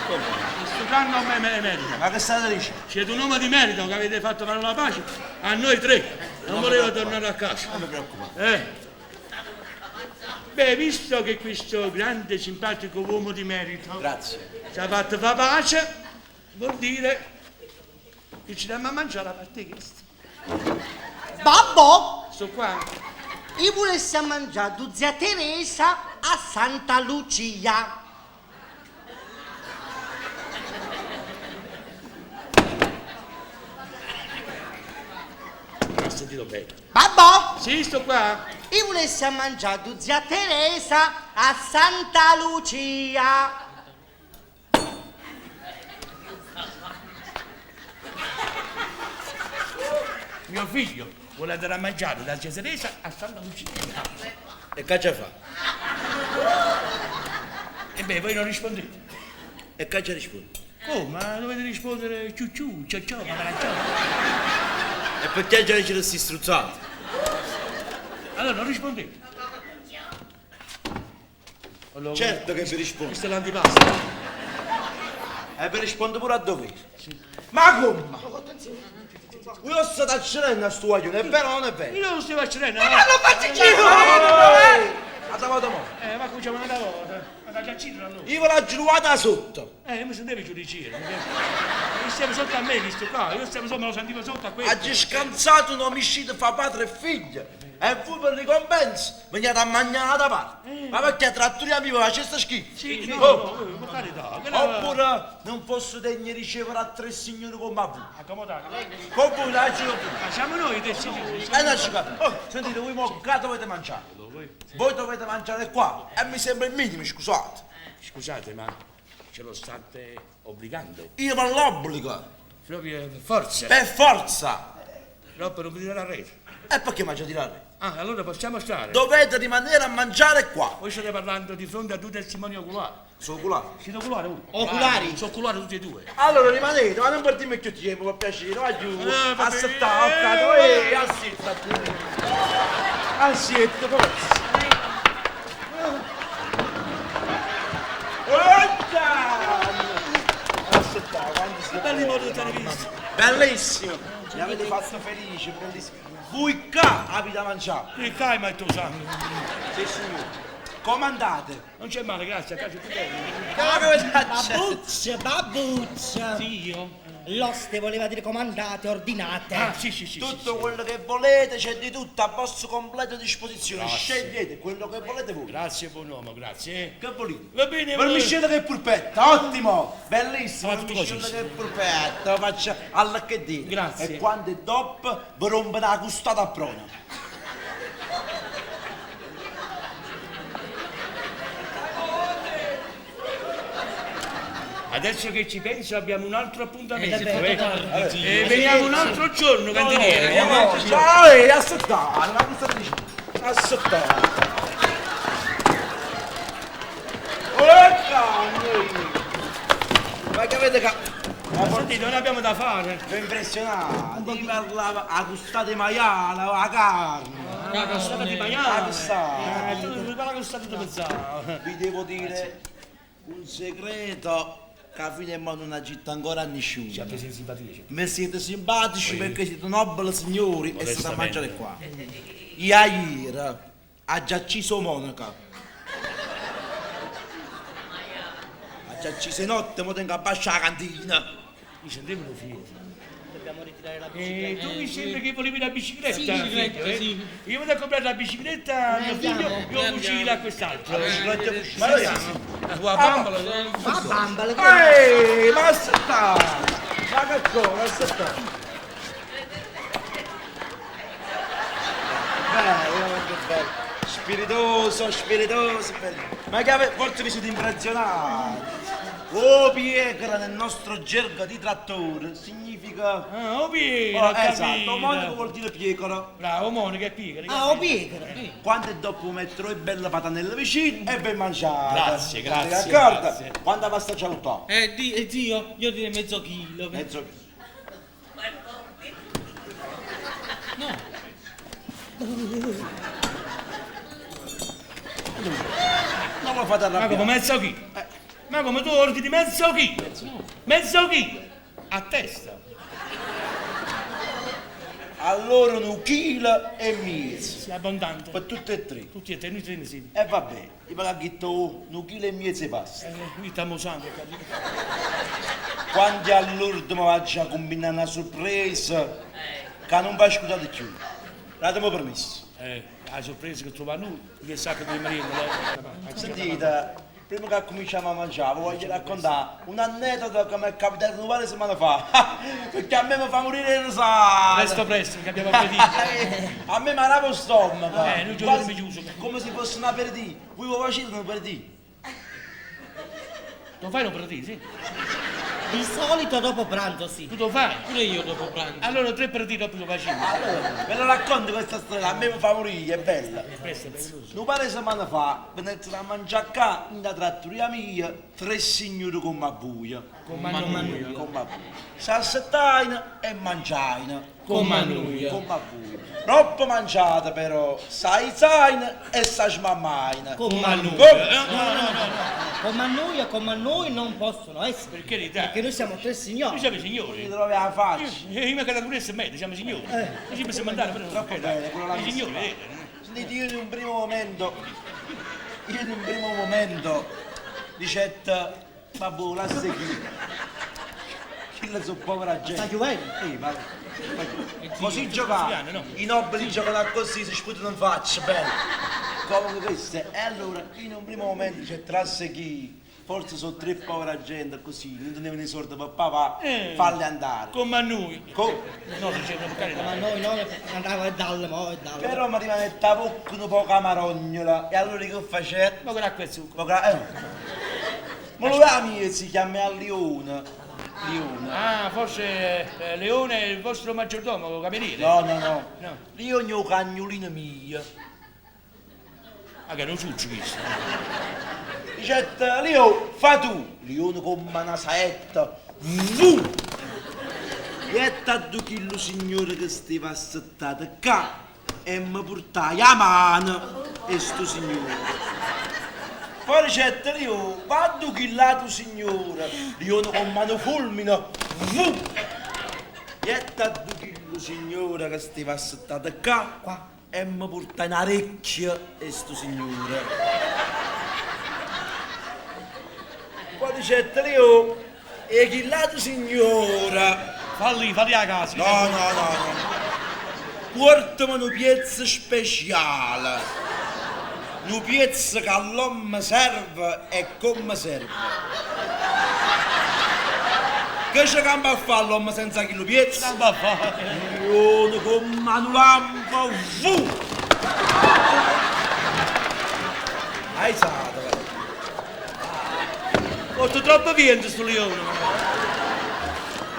[SPEAKER 1] Come?
[SPEAKER 5] Questo clan non me merita.
[SPEAKER 1] Ma che state dicendo?
[SPEAKER 5] Siete un uomo di merito che avete fatto fare la pace a noi tre. Non volevo tornare a casa.
[SPEAKER 1] Non mi preoccupate.
[SPEAKER 5] Beh, visto che questo grande simpatico uomo di merito
[SPEAKER 1] Grazie.
[SPEAKER 5] ci ha fatto fa pace, vuol dire che ci diamo a mangiare a parte questo.
[SPEAKER 4] Babbo,
[SPEAKER 5] Sto qua.
[SPEAKER 4] io volessi mangiare tu zia Teresa a Santa Lucia.
[SPEAKER 5] Non ho sentito bene.
[SPEAKER 4] Babbo,
[SPEAKER 5] Sì, sto qua.
[SPEAKER 4] io volessi mangiare tu zia Teresa a Santa Lucia.
[SPEAKER 5] Mio figlio vuole andare a mangiare da zia Teresa a Santa Lucia.
[SPEAKER 1] E che ci fa?
[SPEAKER 5] E beh, voi non rispondete.
[SPEAKER 1] E che ci risponde?
[SPEAKER 5] Oh, ma dovete rispondere ciucciù, ciao, ma ciao.
[SPEAKER 1] E perché già ci resti struzzato?
[SPEAKER 5] Allora non rispondete. Allora,
[SPEAKER 1] Certo che vi rispondo.
[SPEAKER 5] questo è l'antipasto.
[SPEAKER 1] E vi rispondo pure a dovere. Ma come? Io sto taccerendo a sto guaglione, è vero o non è vero?
[SPEAKER 5] Io non sto facendo.
[SPEAKER 4] Lo faccio
[SPEAKER 1] A davvero mo.
[SPEAKER 5] Ma cominciamo una volta. Ma da giacino allora.
[SPEAKER 1] Io ve l'ho giurata sotto.
[SPEAKER 5] Non mi sentivo giudicare. Io stiamo sotto a me, visto qua. Io stiamo sotto, me lo sentivo sotto a questo.
[SPEAKER 1] Ha scansato un omicidio fra padre e figlio. E voi per ricompensa veniate a mangiare da parte. Ma perché trattoria mi facesse schifo?
[SPEAKER 5] Sì,
[SPEAKER 1] Oh.
[SPEAKER 5] no, per carità.
[SPEAKER 1] Oppure non posso degno ricevere a tre signori come voi.
[SPEAKER 5] Accomodate.
[SPEAKER 1] Con voi la giro tu.
[SPEAKER 5] Ma siamo noi dei signori.
[SPEAKER 1] E non ci capisco. Oh, sentite, voi mo che dovete mangiare? Voi dovete mangiare qua. E mi sembra il minimo, scusate.
[SPEAKER 5] Scusate, ma ce lo state obbligando?
[SPEAKER 1] Io non l'obbligo.
[SPEAKER 5] Proprio per forza.
[SPEAKER 1] Per forza.
[SPEAKER 5] No, per non venire alla rete.
[SPEAKER 1] E perché mangia tirare?
[SPEAKER 5] Ah, allora possiamo stare.
[SPEAKER 1] Dovete rimanere a mangiare qua.
[SPEAKER 5] Voi state parlando di fronte a due testimoni oculari.
[SPEAKER 1] Sono oculari.
[SPEAKER 5] Siete oculari voi?
[SPEAKER 4] Oculari?
[SPEAKER 5] Sono oculari tutti e due.
[SPEAKER 1] Allora rimanete, ma non partite più tempo, per piacere, va giù.
[SPEAKER 5] vabbè.
[SPEAKER 1] Aspetta, aspetta, aspetta, forza. Aspetta, quando si
[SPEAKER 5] Belli modi che avete visto.
[SPEAKER 1] Bellissimo, mi avete fatto felice, bellissimo. Voi qua avete da mangiare.
[SPEAKER 5] Il caima è il tuo sangue.
[SPEAKER 1] Sì, signore. Comandate.
[SPEAKER 5] Non c'è male, grazie, a caso più bello.
[SPEAKER 4] Babuzza, babuzza.
[SPEAKER 5] Sì, io.
[SPEAKER 4] L'oste voleva dire comandate, ordinate.
[SPEAKER 5] Ah, sì.
[SPEAKER 1] Tutto quello che volete, c'è di tutto a vostra completa disposizione. Scegliete quello che volete voi.
[SPEAKER 5] Grazie, buon uomo, grazie.
[SPEAKER 1] Che volete?
[SPEAKER 5] Va bene,
[SPEAKER 1] Vermiscete che pulpetta, ottimo, bellissimo.
[SPEAKER 5] Ah, tutto
[SPEAKER 1] Vermiscete
[SPEAKER 5] così.
[SPEAKER 1] che pulpetta, lo faccio all'HD.
[SPEAKER 5] Grazie.
[SPEAKER 1] E quando è top, vi rompe la custata a prona.
[SPEAKER 5] Adesso che ci penso abbiamo un altro appuntamento.
[SPEAKER 4] vabbè,
[SPEAKER 5] Veniamo un altro giorno, cantiniere.
[SPEAKER 1] Ciao, aspetta, ma cosa dici? Aspettare. Ma che avete
[SPEAKER 5] Sentite, non abbiamo da fare.
[SPEAKER 1] Sono impressionato. Mi parlava a costata di maiale, a carne.
[SPEAKER 5] La costata di
[SPEAKER 1] A
[SPEAKER 5] maiale.
[SPEAKER 1] costata.
[SPEAKER 5] Tu la costata di mezz'ora.
[SPEAKER 1] Vi devo dire un segreto che fino a una città ancora nessuno.
[SPEAKER 5] Siete simpatici.
[SPEAKER 1] Mi siete simpatici perché siete nobili signori e state a
[SPEAKER 5] Modestamente.
[SPEAKER 1] mangiare qua. Ieri ha già acceso Monaca. Ha già acceso notte, mo tengo a baciare la cantina.
[SPEAKER 5] Mi sentivo fiero.
[SPEAKER 4] Dobbiamo ritirare la bicicletta.
[SPEAKER 5] Tu mi sembra che volevi la bicicletta.
[SPEAKER 4] Sì,
[SPEAKER 3] bicicletta,
[SPEAKER 5] figlio,
[SPEAKER 3] sì.
[SPEAKER 5] Io vado a comprare la bicicletta a mio figlio
[SPEAKER 4] andiamo.
[SPEAKER 5] io cucino a quest'altro.
[SPEAKER 1] Ma noi siamo.
[SPEAKER 3] La tua bambola,
[SPEAKER 4] Ma bambale che...
[SPEAKER 1] Ehi, ma aspetta! Ma che cosa, aspetta! Bello, bello. Spiritoso, spiritoso, bello. Ma che forse vi siete impressionati? Oh, pietra nel nostro gergo di trattore significa...
[SPEAKER 5] Ah, oh Piera,
[SPEAKER 1] esatto, Monaco vuol dire pietra.
[SPEAKER 5] Bravo, Monica è pigra.
[SPEAKER 4] Ah, oh, pietra.
[SPEAKER 1] Quando è dopo metterò e bella patanella vicino e ben mangiata.
[SPEAKER 5] Grazie, grazie,
[SPEAKER 1] D'accordo?
[SPEAKER 5] grazie.
[SPEAKER 1] Quando pasta c'è un po'?
[SPEAKER 3] zio, io direi mezzo chilo.
[SPEAKER 1] Mezzo. Non lo fate
[SPEAKER 5] Ma come
[SPEAKER 1] arrabbiare.
[SPEAKER 5] mezzo chilo? Ma come tu ordini mezzo chilo? Mezzo chilo? A testa.
[SPEAKER 1] Allora un chilo e mezzo.
[SPEAKER 5] Sei abbondante.
[SPEAKER 1] Per tutte e tre.
[SPEAKER 5] Tutti e te, noi tre insieme.
[SPEAKER 1] E vabbè, io ve l'ho detto un chilo e mezzo e basta.
[SPEAKER 5] Qui stiamo usando, capito?
[SPEAKER 1] Quando all'ultimo faccio a combinare una sorpresa che non va ascoltare più. L'abbiamo permesso.
[SPEAKER 5] La sorpresa che trova noi, il sacco di marino.
[SPEAKER 1] Sentite, prima che cominciamo a mangiare, vi voglio raccontare un aneddoto che mi è capitato una settimana fa. Perché a me mi fa morire il
[SPEAKER 5] Presto,
[SPEAKER 1] sangue.
[SPEAKER 5] presto, che abbiamo appetito.
[SPEAKER 1] A me mi arava lo stomaco.
[SPEAKER 5] Noi già
[SPEAKER 1] Quasi
[SPEAKER 5] l'abbiamo chiuso.
[SPEAKER 1] come se fosse un aperitivo. Voi lo facete un aperitivo?
[SPEAKER 5] Lo fai un aperitivo, sì?
[SPEAKER 4] Di solito dopo pranzo, sì.
[SPEAKER 5] Tu lo fai?
[SPEAKER 3] Pure io dopo pranzo.
[SPEAKER 5] Allora 3 aperitivi dopo lo facciamo.
[SPEAKER 1] Allora, ve lo racconto questa storia, a me mi fa morire, è bella.
[SPEAKER 5] Presto, presto.
[SPEAKER 1] Un paio di settimane fa, venite a mangiare qua, nella trattoria mia, 3 signori con ma buia.
[SPEAKER 5] Con Mannuia.
[SPEAKER 1] Con ma buia. Salsettaina e mangiaina.
[SPEAKER 5] Con Mannuia.
[SPEAKER 1] Con ma buia. Troppo mangiata però, sai zaina e sai smammaina.
[SPEAKER 4] Con
[SPEAKER 5] Mannuia.
[SPEAKER 4] Con noi non possono essere.
[SPEAKER 5] Per carità.
[SPEAKER 4] Perché noi siamo tre
[SPEAKER 5] Noi
[SPEAKER 4] signori.
[SPEAKER 5] siamo
[SPEAKER 1] Mi
[SPEAKER 5] signori.
[SPEAKER 1] trovi la faccia.
[SPEAKER 5] Io mi cado pure meglio, siamo signori. Noi ci possiamo andare, però non
[SPEAKER 1] Troppo bene, quello là
[SPEAKER 5] I
[SPEAKER 1] mi
[SPEAKER 5] signori,
[SPEAKER 1] sta.
[SPEAKER 5] vedete?
[SPEAKER 1] Sentite, io in un primo momento, dicette, vabbè, la segui. Chi la so povera gente.
[SPEAKER 4] Sta piovendo.
[SPEAKER 1] Sì, ma così giocare,
[SPEAKER 5] no?
[SPEAKER 1] i nobili giocano così, si sputano in faccia, bello. Comunque queste, e allora in un primo momento dice trasse chi, forse sono 3 povera gente così, non tenevano i soldi per papà, falli andare.
[SPEAKER 5] Con Mannuia. No, dicevano per carità.
[SPEAKER 4] Ma noi andavamo e dalle, mo e dalle.
[SPEAKER 1] Però mi rimane a bocca un po' camarognola, e allora che facevo?
[SPEAKER 5] Ma con acqua e zucchero.
[SPEAKER 1] Ma lo ami si chiama a Lione. Lione.
[SPEAKER 5] Ah, forse Leone è il vostro maggiordomo, cameriere?
[SPEAKER 1] No.
[SPEAKER 5] No.
[SPEAKER 1] Lione è un cagnolino mio.
[SPEAKER 5] Ma che non succe questo?
[SPEAKER 1] Dicette, Leo, fa tu. Lione con una saetta. Vu! E a 2 chilo signore che stava assettata qua e mi portai a mano e sto signore. Poi dicette, Leo, va a 2 chilo signore. Lione con mano fulmine. Vu! E a 2 chilo signore che stava assettata qua e mi portai una orecchia e sto signore. Poi dicette, Leo, e chi lato signora?
[SPEAKER 5] Falli a casa.
[SPEAKER 1] No. Portami una piezza speciale. Una piezza che all'uomo serve e come serve. Che c'è campo a fare l'uomo senza chi lo piezza?
[SPEAKER 5] Va a fare.
[SPEAKER 1] Io con mano lampo, vu! Hai sato,
[SPEAKER 5] Porto troppo vento sto leone.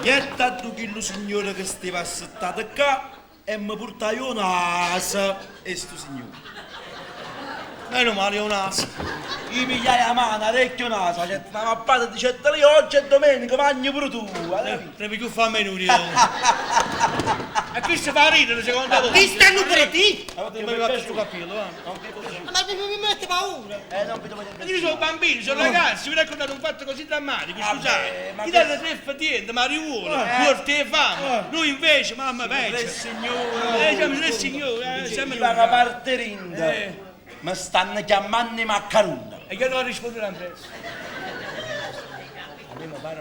[SPEAKER 1] Niente a 2 chilo signore che stava assettata qua e mi portai un naso e sto signore. Meno male un naso. Io pigliai la mano, orecchio naso, facendo una mappata di 100 lì, oggi è domenica, mangi pure tu.
[SPEAKER 5] Devi più fare meno di E qui si fa ridere secondo voi?
[SPEAKER 4] Ti stanno pure te?
[SPEAKER 5] Ti mi faccio sto capello, va?
[SPEAKER 4] Ma mi mette paura.
[SPEAKER 1] Non vi dovete
[SPEAKER 5] Ma io sono bambini, sono ragazzi, vi raccontate un fatto così drammatico, scusate.
[SPEAKER 1] ma
[SPEAKER 5] Chi dà le tre fatiente, mariuolo, morte e fame. Noi invece, mamma peggio.
[SPEAKER 1] signore.
[SPEAKER 5] Siamo tre signori, siamo
[SPEAKER 1] Viva la parte rinda. Mi stanno chiamando Maccaruna.
[SPEAKER 5] E io devo rispondere Andres. A me mi pare,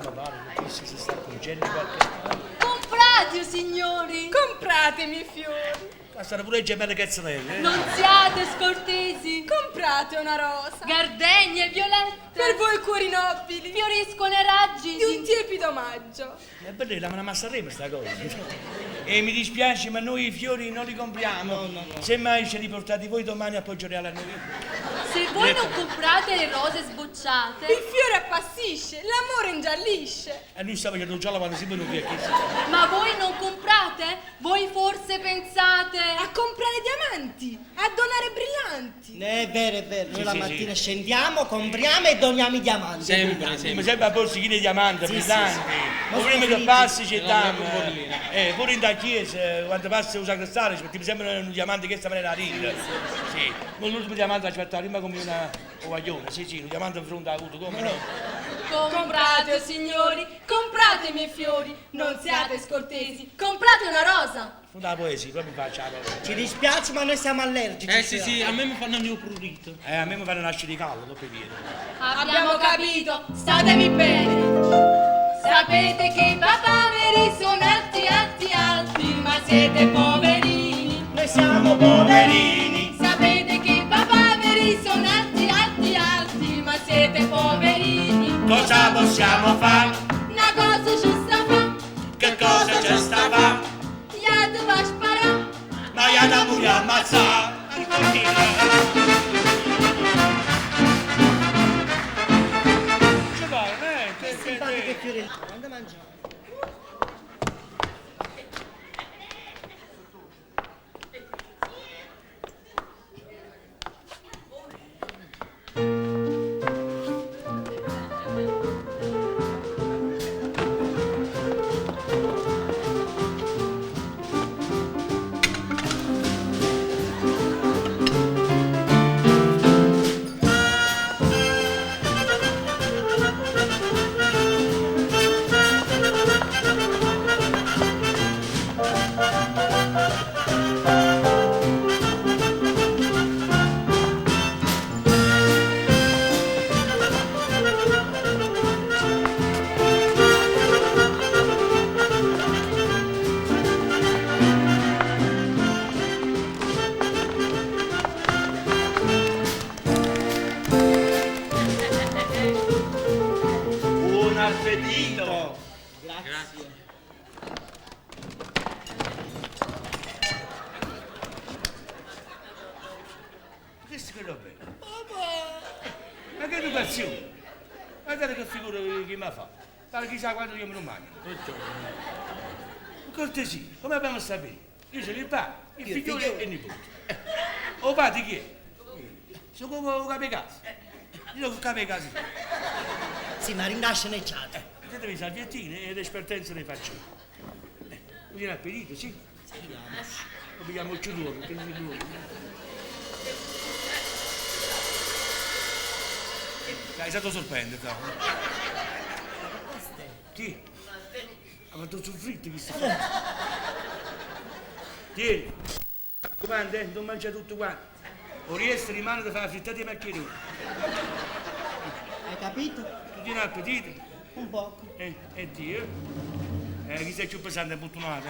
[SPEAKER 5] che si sta concedendo qualche...
[SPEAKER 6] Comprate, signori! Compratemi fiori!
[SPEAKER 5] Stanno pure le gemelle cazzarelle,
[SPEAKER 6] Non siate scortesi!
[SPEAKER 7] Comprate una rosa
[SPEAKER 6] Gardenie, violette!
[SPEAKER 7] per voi cuori nobili
[SPEAKER 6] Fioriscono i raggi!
[SPEAKER 7] di un tiepido maggio.
[SPEAKER 5] È bella, ma la masseremo sta cosa. E mi dispiace, ma noi i fiori non li compriamo. Semmai ce li portate voi domani a Poggio Reale a noi.
[SPEAKER 6] Se voi non comprate le rose sbocciate,
[SPEAKER 7] Il fiore appassisce, l'amore ingiallisce.
[SPEAKER 5] E lui stava facendo giallo quando si venuti a chiesa.
[SPEAKER 6] ma voi non comprate? Voi forse pensate...
[SPEAKER 7] A comprare diamanti, a donare brillanti.
[SPEAKER 4] È vero, è vero. Noi
[SPEAKER 5] Sì,
[SPEAKER 4] la
[SPEAKER 5] sì,
[SPEAKER 4] mattina
[SPEAKER 5] sì.
[SPEAKER 4] scendiamo, compriamo e doniamo i diamanti.
[SPEAKER 5] Mi sembra a borsichine di diamanti, brillanti.
[SPEAKER 4] sì.
[SPEAKER 5] O prima che
[SPEAKER 4] Finiti.
[SPEAKER 5] passi c'è pure in da chiesa, quando passi un sacrestano, mi sembra un diamante che sta nella rinda. Sì. Ma l'ultimo diamante l'ha fatto prima come una guaglione, sì, un diamante in fronte a avuto, come no?
[SPEAKER 6] Comprate, oh signori, compratemi i fiori, non siate scortesi, comprate una rosa.
[SPEAKER 5] Non la poesia, proprio faccia la parola.
[SPEAKER 4] Ci dispiace, ma noi siamo allergici.
[SPEAKER 2] Sì, a me mi fanno neoprurito.
[SPEAKER 5] A me mi fanno nascere di callo dopo piede.
[SPEAKER 6] Abbiamo capito, statemi bene. Sapete che i papaveri sono alti, alti, alti, ma siete poverini.
[SPEAKER 4] Noi siamo poverini.
[SPEAKER 6] Sapete che i papaveri sono alti, alti, alti, ma siete poverini.
[SPEAKER 5] Cosa possiamo fare?
[SPEAKER 6] Una cosa ci sta fa,
[SPEAKER 5] Che cosa c'è sta fa?
[SPEAKER 6] ya te va a sparare.
[SPEAKER 5] Ma io da pure ammazzare. Ci vai,
[SPEAKER 4] Simpatiche fiorelline. Quando mangiamo?
[SPEAKER 1] Buon appetito.
[SPEAKER 4] Grazie.
[SPEAKER 5] Questo che roba è? Ma che educazione? Guardate che figura che mi ha fatto. Ma chissà quando io me lo mangio. Cortesia, come abbiamo a sapere? Io sono il padre, il figliolo e il nipote. O padre chi è? Sono come capo casa. Io sono capo casa.
[SPEAKER 4] Sì, ma rinasce nei chat.
[SPEAKER 5] Vedete le salviettine e le espertenze le faccio. Viene appetito, sì? Lo pigliamo il ciudoro, che non mi duole. Dai, è stato sorprendere, cavolo. Chi? Ha fatto soffritto chi sta facendo. Tieni. Raccomando, non mangia tutto quanto. O riesci rimane da fare la frittata di maccheroni.
[SPEAKER 4] Hai capito?
[SPEAKER 5] Tu tieni appetito?
[SPEAKER 4] Un po'.
[SPEAKER 5] E Dio? Chi sei più pesante è buttonato,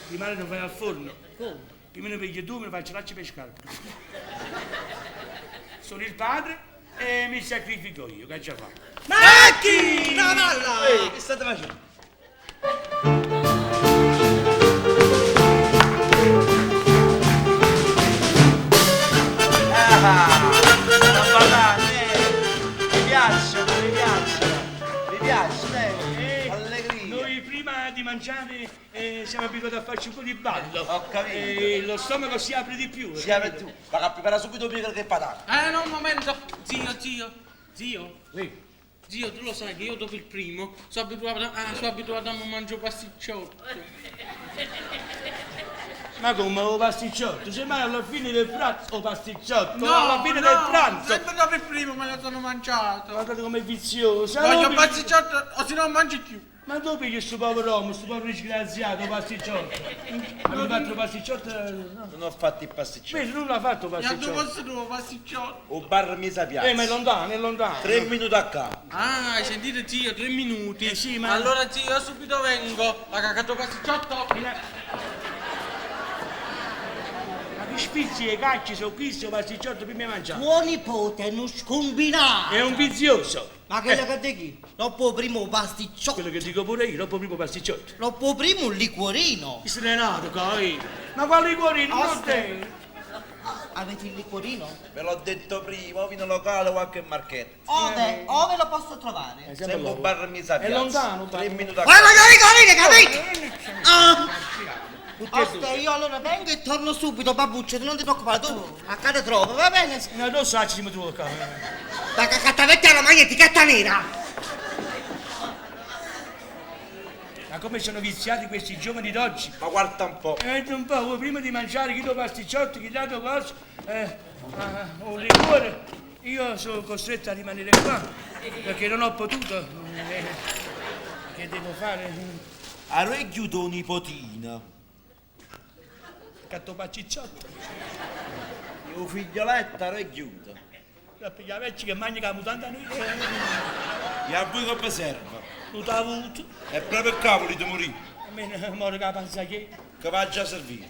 [SPEAKER 5] Rimane da fare al forno.
[SPEAKER 4] Come?
[SPEAKER 5] Io me ne piglio due, me ne faccio lacci pescare. Sono il padre e mi sacrifico io, che ce fa?
[SPEAKER 4] Macchi! No, valla!
[SPEAKER 1] Ehi, che state facendo? Sta ballando, mi piace, mi piace, allegria.
[SPEAKER 5] Noi prima di mangiare siamo abituati a farci un po' di ballo.
[SPEAKER 1] Ho capito.
[SPEAKER 5] E lo stomaco si apre di più.
[SPEAKER 1] Si apre tu. Va a preparare subito prima che patate.
[SPEAKER 3] No, un momento. Zio.
[SPEAKER 5] Sì.
[SPEAKER 3] Zio, tu lo sai che io dopo il primo sono abituato a non mangiare pasticciotto.
[SPEAKER 5] Ma come o pasticciotto? Sei mai alla fine del pranzo o pasticciotto? Alla fine del pranzo.
[SPEAKER 3] Sempre dopo il primo me lo sono mangiato.
[SPEAKER 5] Guardate com'è vizioso.
[SPEAKER 3] Voglio pasticciotto o se no non mangi più.
[SPEAKER 5] Ma dove pigli sto povero uomo, sto povero disgraziato, pasticciotto? Avete fatto il pasticciotto? No.
[SPEAKER 1] Non ho fatto il pasticciotto.
[SPEAKER 5] Vedi, non l'ha fatto il
[SPEAKER 3] E a due
[SPEAKER 5] pasticciotto.
[SPEAKER 3] posto tuo pasticciotto.
[SPEAKER 1] O bar mi sa piazza.
[SPEAKER 5] Ma è lontano, è lontano.
[SPEAKER 1] 3 minuti a capo.
[SPEAKER 3] Ah, hai sentito zio, 3 minuti.
[SPEAKER 5] Sì, ma...
[SPEAKER 3] Allora zio, io subito vengo. Ha cagato pasticciotto.
[SPEAKER 5] Ma che spizzi e cacci sono qui, sto pasticciotto prima di mangiare.
[SPEAKER 4] Tuo nipote non scombinato.
[SPEAKER 5] È un vizioso.
[SPEAKER 4] Ma che che dici? Dopo primo pasticciotto.
[SPEAKER 5] Quello che dico pure io, dopo primo pasticciotto.
[SPEAKER 4] Dopo primo un liquorino.
[SPEAKER 5] Chi se n'è nato, coi? Ma quale liquorino? Non
[SPEAKER 4] Aspetta.
[SPEAKER 5] te?
[SPEAKER 4] Avete il liquorino?
[SPEAKER 1] Ve l'ho detto prima, o vino locale o qualche marchetto.
[SPEAKER 4] Ove lo posso trovare?
[SPEAKER 1] Sempre un bar mi sa
[SPEAKER 5] È
[SPEAKER 1] piazza.
[SPEAKER 5] lontano,
[SPEAKER 1] 3 minuti a
[SPEAKER 4] Ma
[SPEAKER 1] capo.
[SPEAKER 4] magari capite? Ah!
[SPEAKER 5] Tutti e
[SPEAKER 4] Aspetta, io allora vengo e torno subito, babbuccio, non ti preoccupare, tu accade troppo, va bene?
[SPEAKER 5] due. No, tu sai ci mi trovo qua.
[SPEAKER 4] Da cattavecchia alla magnetica nera!
[SPEAKER 5] Ma come sono viziati questi giovani d'oggi?
[SPEAKER 1] Ma guarda un po'.
[SPEAKER 5] Un po', voi prima di mangiare chi do pasticciotto, chi dato cosa, un liquore, io sono costretto a rimanere qua perché non ho potuto. Che devo fare?
[SPEAKER 1] Allora è chiuso un nipotino.
[SPEAKER 5] Catto pasticciotto.
[SPEAKER 1] Mio figlioletto allora è chiuso.
[SPEAKER 5] La piglia vecchia che mangia la mutanda nera.
[SPEAKER 1] E a voi come serve?
[SPEAKER 5] Non t'ha avuto.
[SPEAKER 1] È proprio il cavolo di morire.
[SPEAKER 5] A me muore la panza che.
[SPEAKER 1] Che va già a servire.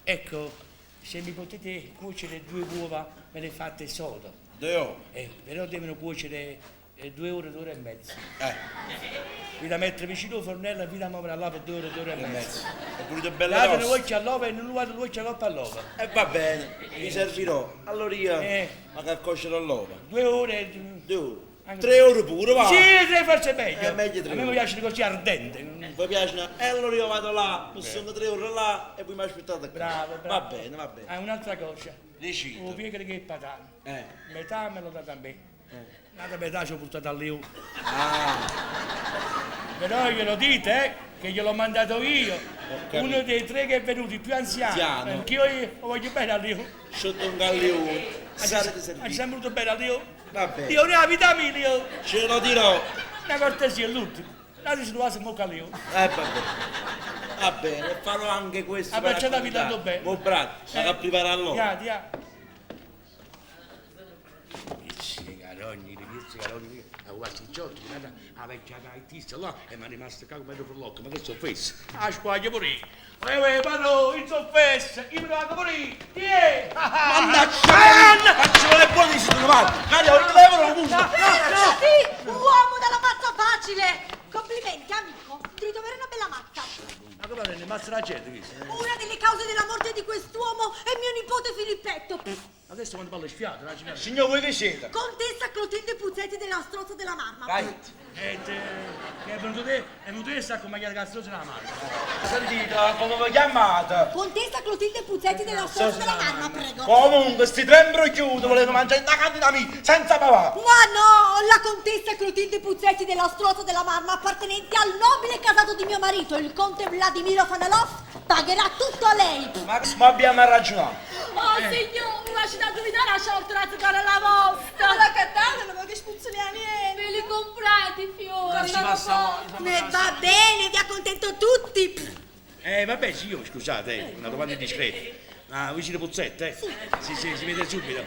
[SPEAKER 5] Ecco, se mi potete cuocere 2 uova, me le fate sodo.
[SPEAKER 1] 2 ore.
[SPEAKER 5] Però devono cuocere 2 ore, 2 ore e mezza.
[SPEAKER 1] Eh.
[SPEAKER 5] Vi da mettere vicino al fornello e vi da muovere all'uovo 2 ore, 2 ore e mezza.
[SPEAKER 1] Ho pulito belle
[SPEAKER 5] Date le
[SPEAKER 1] rosse.
[SPEAKER 5] voce all'uovo e non lo vado voce all'uovo all'uovo.
[SPEAKER 1] E va bene, mi servirò. Allora io,
[SPEAKER 5] Eh.
[SPEAKER 1] ma che cuocere all'uovo?
[SPEAKER 5] 2 ore.
[SPEAKER 1] 2 ore. 3 ore pure, va?
[SPEAKER 5] Sì, 3 forse è meglio.
[SPEAKER 1] Meglio 3
[SPEAKER 5] A me
[SPEAKER 1] ore.
[SPEAKER 5] mi piace così ardente.
[SPEAKER 1] Vi piace? No? E allora io vado là, mi sono 3 ore là e poi mi aspettate qua.
[SPEAKER 5] Bravo, bravo.
[SPEAKER 1] Va bene, va bene.
[SPEAKER 5] Ah, un'altra cosa.
[SPEAKER 1] Decido.
[SPEAKER 5] Un piegare che è patata. Metà me lo date a me. L'altra metà ci ho buttato a Leo. Però glielo dite, che gliel'ho mandato io.
[SPEAKER 1] capito.
[SPEAKER 5] Uno dei 3 che è venuto, il più anziano.
[SPEAKER 1] Anziano.
[SPEAKER 5] Perché io lo voglio bene a Leo.
[SPEAKER 1] Sotto un gallione. Sarete
[SPEAKER 5] Ci
[SPEAKER 1] serviti.
[SPEAKER 5] siamo venuto bene a Leo.
[SPEAKER 1] Va bene.
[SPEAKER 5] Io ne ho vita mia, Leo.
[SPEAKER 1] Ce lo dirò.
[SPEAKER 5] Una cortesia, l'ultimo. Date se lo fate mo' a Leo.
[SPEAKER 1] Va bene. Va bene, farò anche questo.
[SPEAKER 5] Ah,
[SPEAKER 1] per
[SPEAKER 5] perciò Davide
[SPEAKER 1] raccontare.
[SPEAKER 5] andò bene.
[SPEAKER 1] Mo bravo, ma che preparare allora.
[SPEAKER 5] Andiamo. Pizzi carogni, a pasticciotto, la vecchia caitista là e mi è rimasto cago mezzo per l'occhio, ma che soffessa? Ah, squaglia pure io. Parò, in soffessa, io mi devo pure io.
[SPEAKER 1] Mannaggia! Faccio le buone si sono male. Mario, il telefono lo uso.
[SPEAKER 8] Sì, uomo dalla mazza facile! Complimenti, amico, ti ritroverai una bella mazza.
[SPEAKER 5] Ma come prende? Mazza la gente, chi?
[SPEAKER 8] Una delle cause della morte di quest'uomo è mio nipote Filippetto.
[SPEAKER 5] Adesso quando parlo sfiato, no?
[SPEAKER 1] Signor, voi che siete?
[SPEAKER 8] Contessa Clotilde Puzzetti della Strozza della Marma.
[SPEAKER 1] Vai.
[SPEAKER 5] Che è venuto te sta con mangiare cazzoso nella mano.
[SPEAKER 1] Sentite, come vi chiamate?
[SPEAKER 8] Contessa Clotilde Puzzetti della Strozza della Marma, prego.
[SPEAKER 1] Comunque, sti trembro chiudo, volete mangiare in cantina mia, senza papà.
[SPEAKER 8] No, la contessa Clotilde Puzzetti della Strozza della Marma, appartenente al nobile casato di mio marito, il conte Vladimiro Fanalov, pagherà tutto a lei.
[SPEAKER 1] Ma abbiamo ragionato.
[SPEAKER 6] Oh signore, mi lasci da guidare a scioltrazzo con la vostra.
[SPEAKER 7] Ma la catena, ma che spuzzoliani è?
[SPEAKER 6] Me li comprate i fiori.
[SPEAKER 5] Si passa
[SPEAKER 8] Va bene, vi accontento tutti.
[SPEAKER 5] Vabbè, signore, scusate, una domanda indiscreta. Ah, vicino Puzzette, Sì, si vede subito.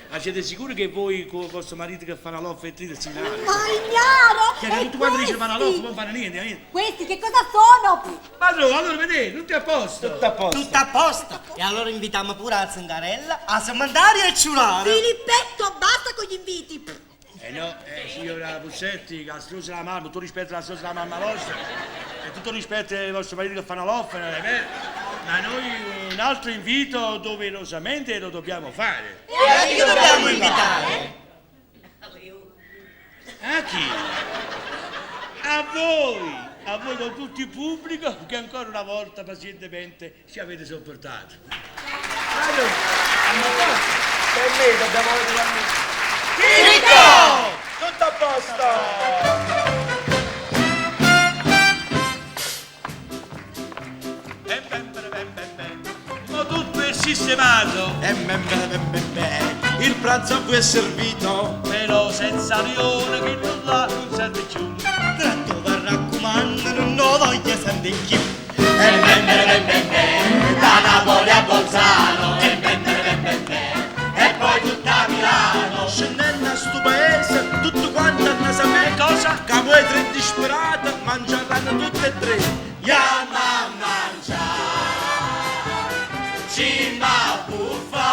[SPEAKER 5] Ma siete sicuri che voi con vostro marito che fanno l'off e trite si danno?
[SPEAKER 8] Ma ignaro!
[SPEAKER 5] Che tutti quanti dicono fanno l'off, non fanno niente.
[SPEAKER 8] Questi che cosa sono?
[SPEAKER 5] Allora, vedete, tutti a posto.
[SPEAKER 1] Tutto a posto.
[SPEAKER 4] Tutto a posto. E allora invitiamo pure a Zangarella, a Samandari e Ciurare.
[SPEAKER 8] Filippetto, basta con gli inviti.
[SPEAKER 5] No, signora Pussetti, che la struzza della mamma, tutto rispetto alla struzza della mamma vostra, e tutto rispetto ai vostri mariti che fanno l'off, non è vero? Ma noi un altro invito doverosamente lo dobbiamo fare.
[SPEAKER 4] E a chi dobbiamo invitare?
[SPEAKER 5] A chi? A voi! a voi con tutto il pubblico che ancora una volta pazientemente ci avete sopportato.
[SPEAKER 1] Per me dobbiamo vedere tutto a posto!
[SPEAKER 5] Ma tutto è sistemato,
[SPEAKER 1] Il pranzo a voi è servito.
[SPEAKER 5] però senza leone che nulla non serve più.
[SPEAKER 4] Tratto va raccomando, non lo voglio sentire più.
[SPEAKER 1] Da Napoli a Bolzano. E poi tutta Milano. Scendendo a sto paese, tutto quanto hanno sapere cosa? Che voi tre disperati mangeranno tutte e tre. Andiamo a mangiare, cimma buffa.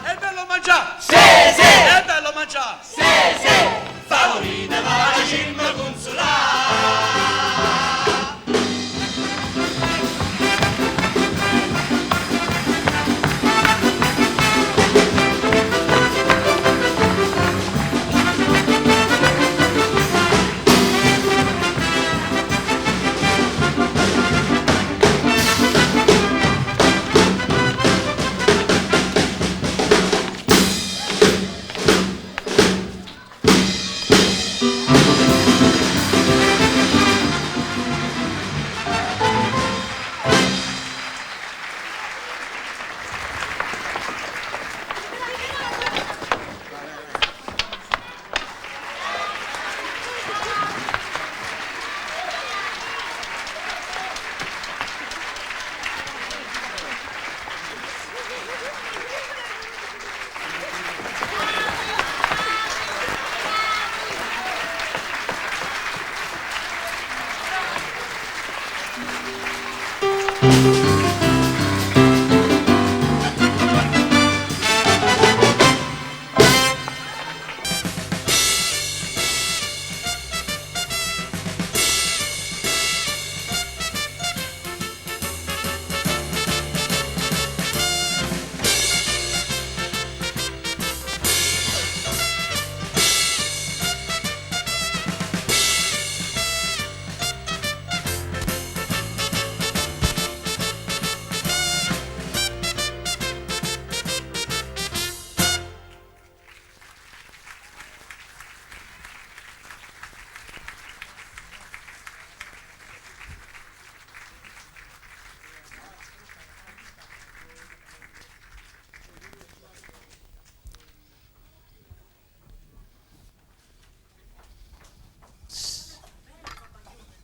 [SPEAKER 5] È bello mangiare!
[SPEAKER 1] Sì, sì,
[SPEAKER 5] È bello mangiare!
[SPEAKER 1] sì, sì. Favorite va la cimma consolare.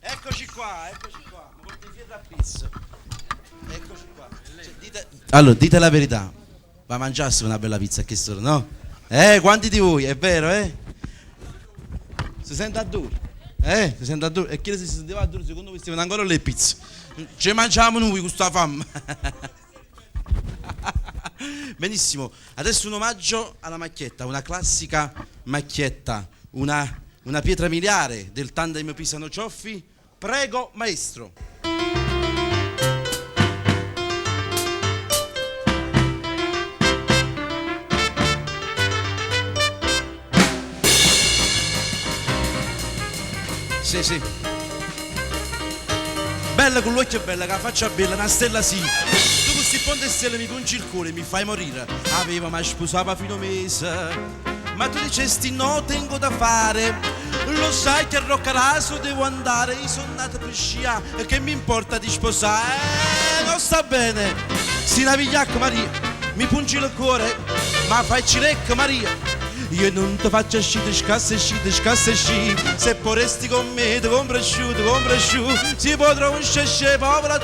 [SPEAKER 1] Eccoci qua, ma porti fiero a pizza. Eccoci qua. Allora, dite la verità. Ma mangiasse una bella pizza a che sono, no? Quanti di voi? È vero, Si sente a duro? Si sente a duro? E chi si sentiva a duro, secondo voi stavano ancora le pizze? Ci mangiamo noi con questa fame. Benissimo, adesso un omaggio alla macchietta, una classica macchietta, una pietra miliare del tandem Pisano-Cioffi. Prego, maestro. Sì. Bella con l'occhio bella, che la faccia bella, una stella sì. Tu questi ponte stelle mi pungi il cuore, mi fai morire. Aveva mai sposato fino a un mese, ma tu dicesti no, tengo da fare. Lo sai che a Roccaraso devo andare. Io sono nato per sciare e che mi importa di sposare. Non sta bene. Si navigliacco Maria, mi pungi il cuore, ma fai cirecco Maria. Io non ti faccio uscire, scasse sci. Se vorresti con me, ti compro sciù. Si potrà un scesce, povera a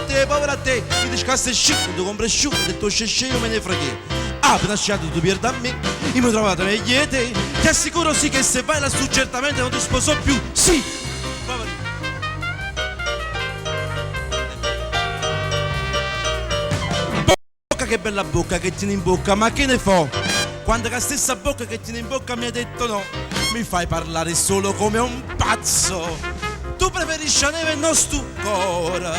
[SPEAKER 1] te. Io ti scasse sci, ti compro sciù. E tu scesce, io me ne freghe. Appena sciato tu perdi a me, io mi ho trovato meglio di te. Ti assicuro sì che se vai lassù certamente non ti sposo più. Sì, poverino. Bocca, che bella bocca che tieni in bocca, ma che ne fa? Quando la stessa bocca che tiene in bocca mi ha detto no, mi fai parlare solo come un pazzo. Tu preferisci la neve e non stupore,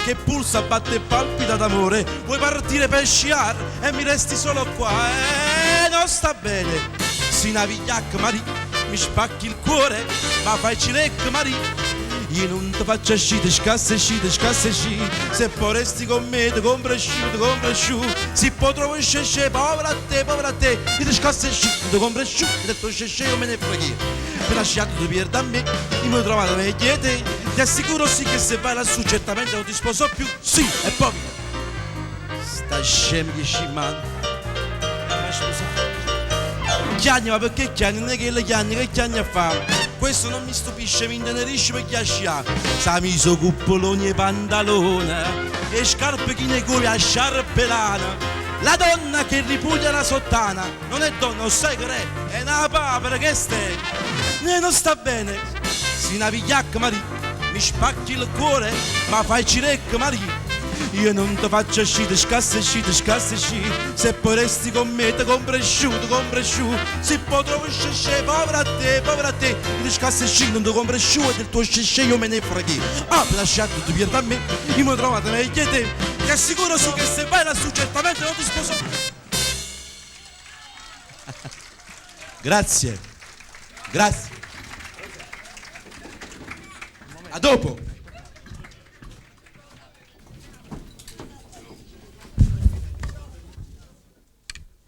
[SPEAKER 1] che pulsa, batte e palpita d'amore. Vuoi partire per sciare e mi resti solo qua. Non sta bene. Si navigliacca Maria, mi spacchi il cuore, ma fai cilecca Maria. Io non ti faccio uscire, scassa uscire, se poi resti con me, ti compro asciutto, se poi trovo scesce, povera a te, io ti scassa uscire, ti compro asciutto, e tu scesce, io me ne freghi. Mi lasciato tu perdi a me, io mi ho trovato meglio di te, ti assicuro sì che se vai lassù certamente non ti sposo più, sì, e poi sta scemo di scimman, mi sposa. Chiagna, ma perché chiagna? Non è che le chiagna, che chiagna fa? Questo non mi stupisce, mi intenerisce perché ascia. Sa miso cuppoloni e pantalone e scarpe chi ne cuore a sciarpelana. La donna che ripuglia la sottana non è donna, non sai che è una papera che stai. Non sta bene, si una vigliacca Maria, mi spacchi il cuore, ma fai cirecca Maria. Io non ti faccio uscire, scassa uscire, se poi resti con me ti compro asciutto, se poi trovi scesce, povera a te, io ti scassa uscire, non ti compro asciutto e del tuo scesce io me ne freghi. Ah, per lasciarti tu perdi a me, io mi ho trovato meglio di te, ti assicuro sì che se vai lassù certamente non ti sposo. Grazie. A dopo.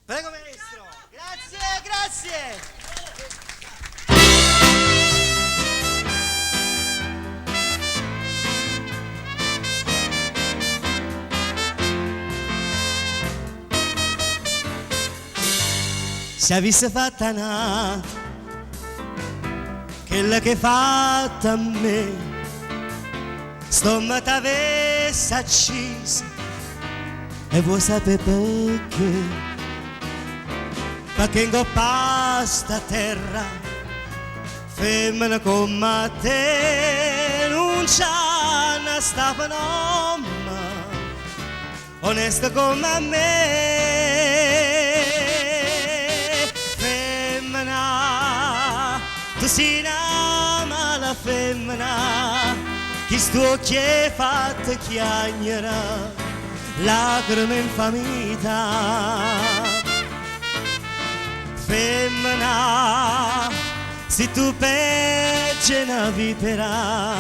[SPEAKER 4] Prego Ministro, grazie. Se avesse fatta una, quella che fatta a me, stomma t'avesse accisa, e vuoi sapere perché? Perché ingoppa sta terra, femmina come te, non c'è una sta fenomena, onesta come me. Femmina, tu sei una mala femmina, chi sto che fatta chiagnera, lacrime infamità. Femmina, se tu peggi una vipera,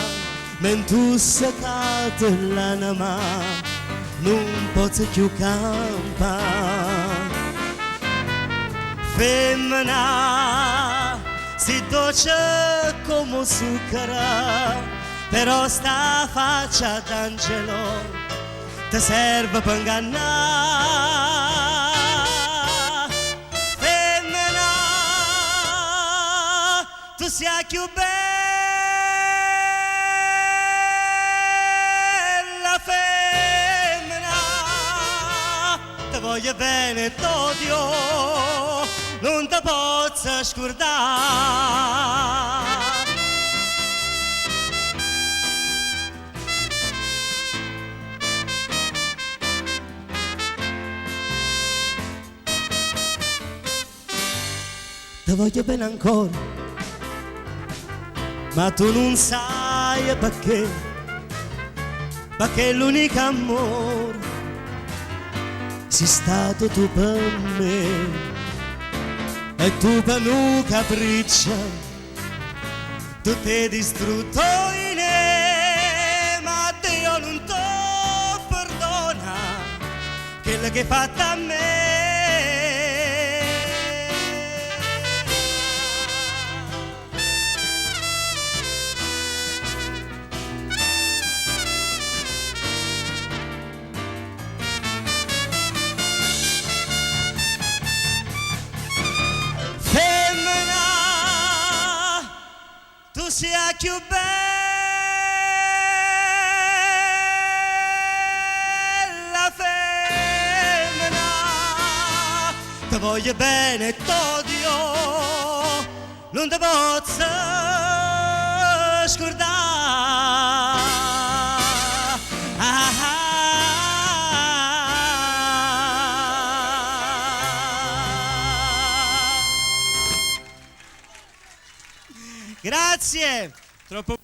[SPEAKER 4] men tu saccate l'anima, non posso più campare. Femmina, si dolce come zucchero, però sta faccia d'angelo ti serve per ingannare. Tu sei più bella femmina, ti voglio bene, t'odio, non ti posso scordare. Ti voglio bene ancora, ma tu non sai perché l'unico amore sei stato tu per me, e tu per un capriccio tu ti distrutto in me, ma Dio non ti perdona quello che hai fatto a me. Tu sei più bella femmina, ti voglio bene, t'odio, non ti posso scordare. Grazie. Troppo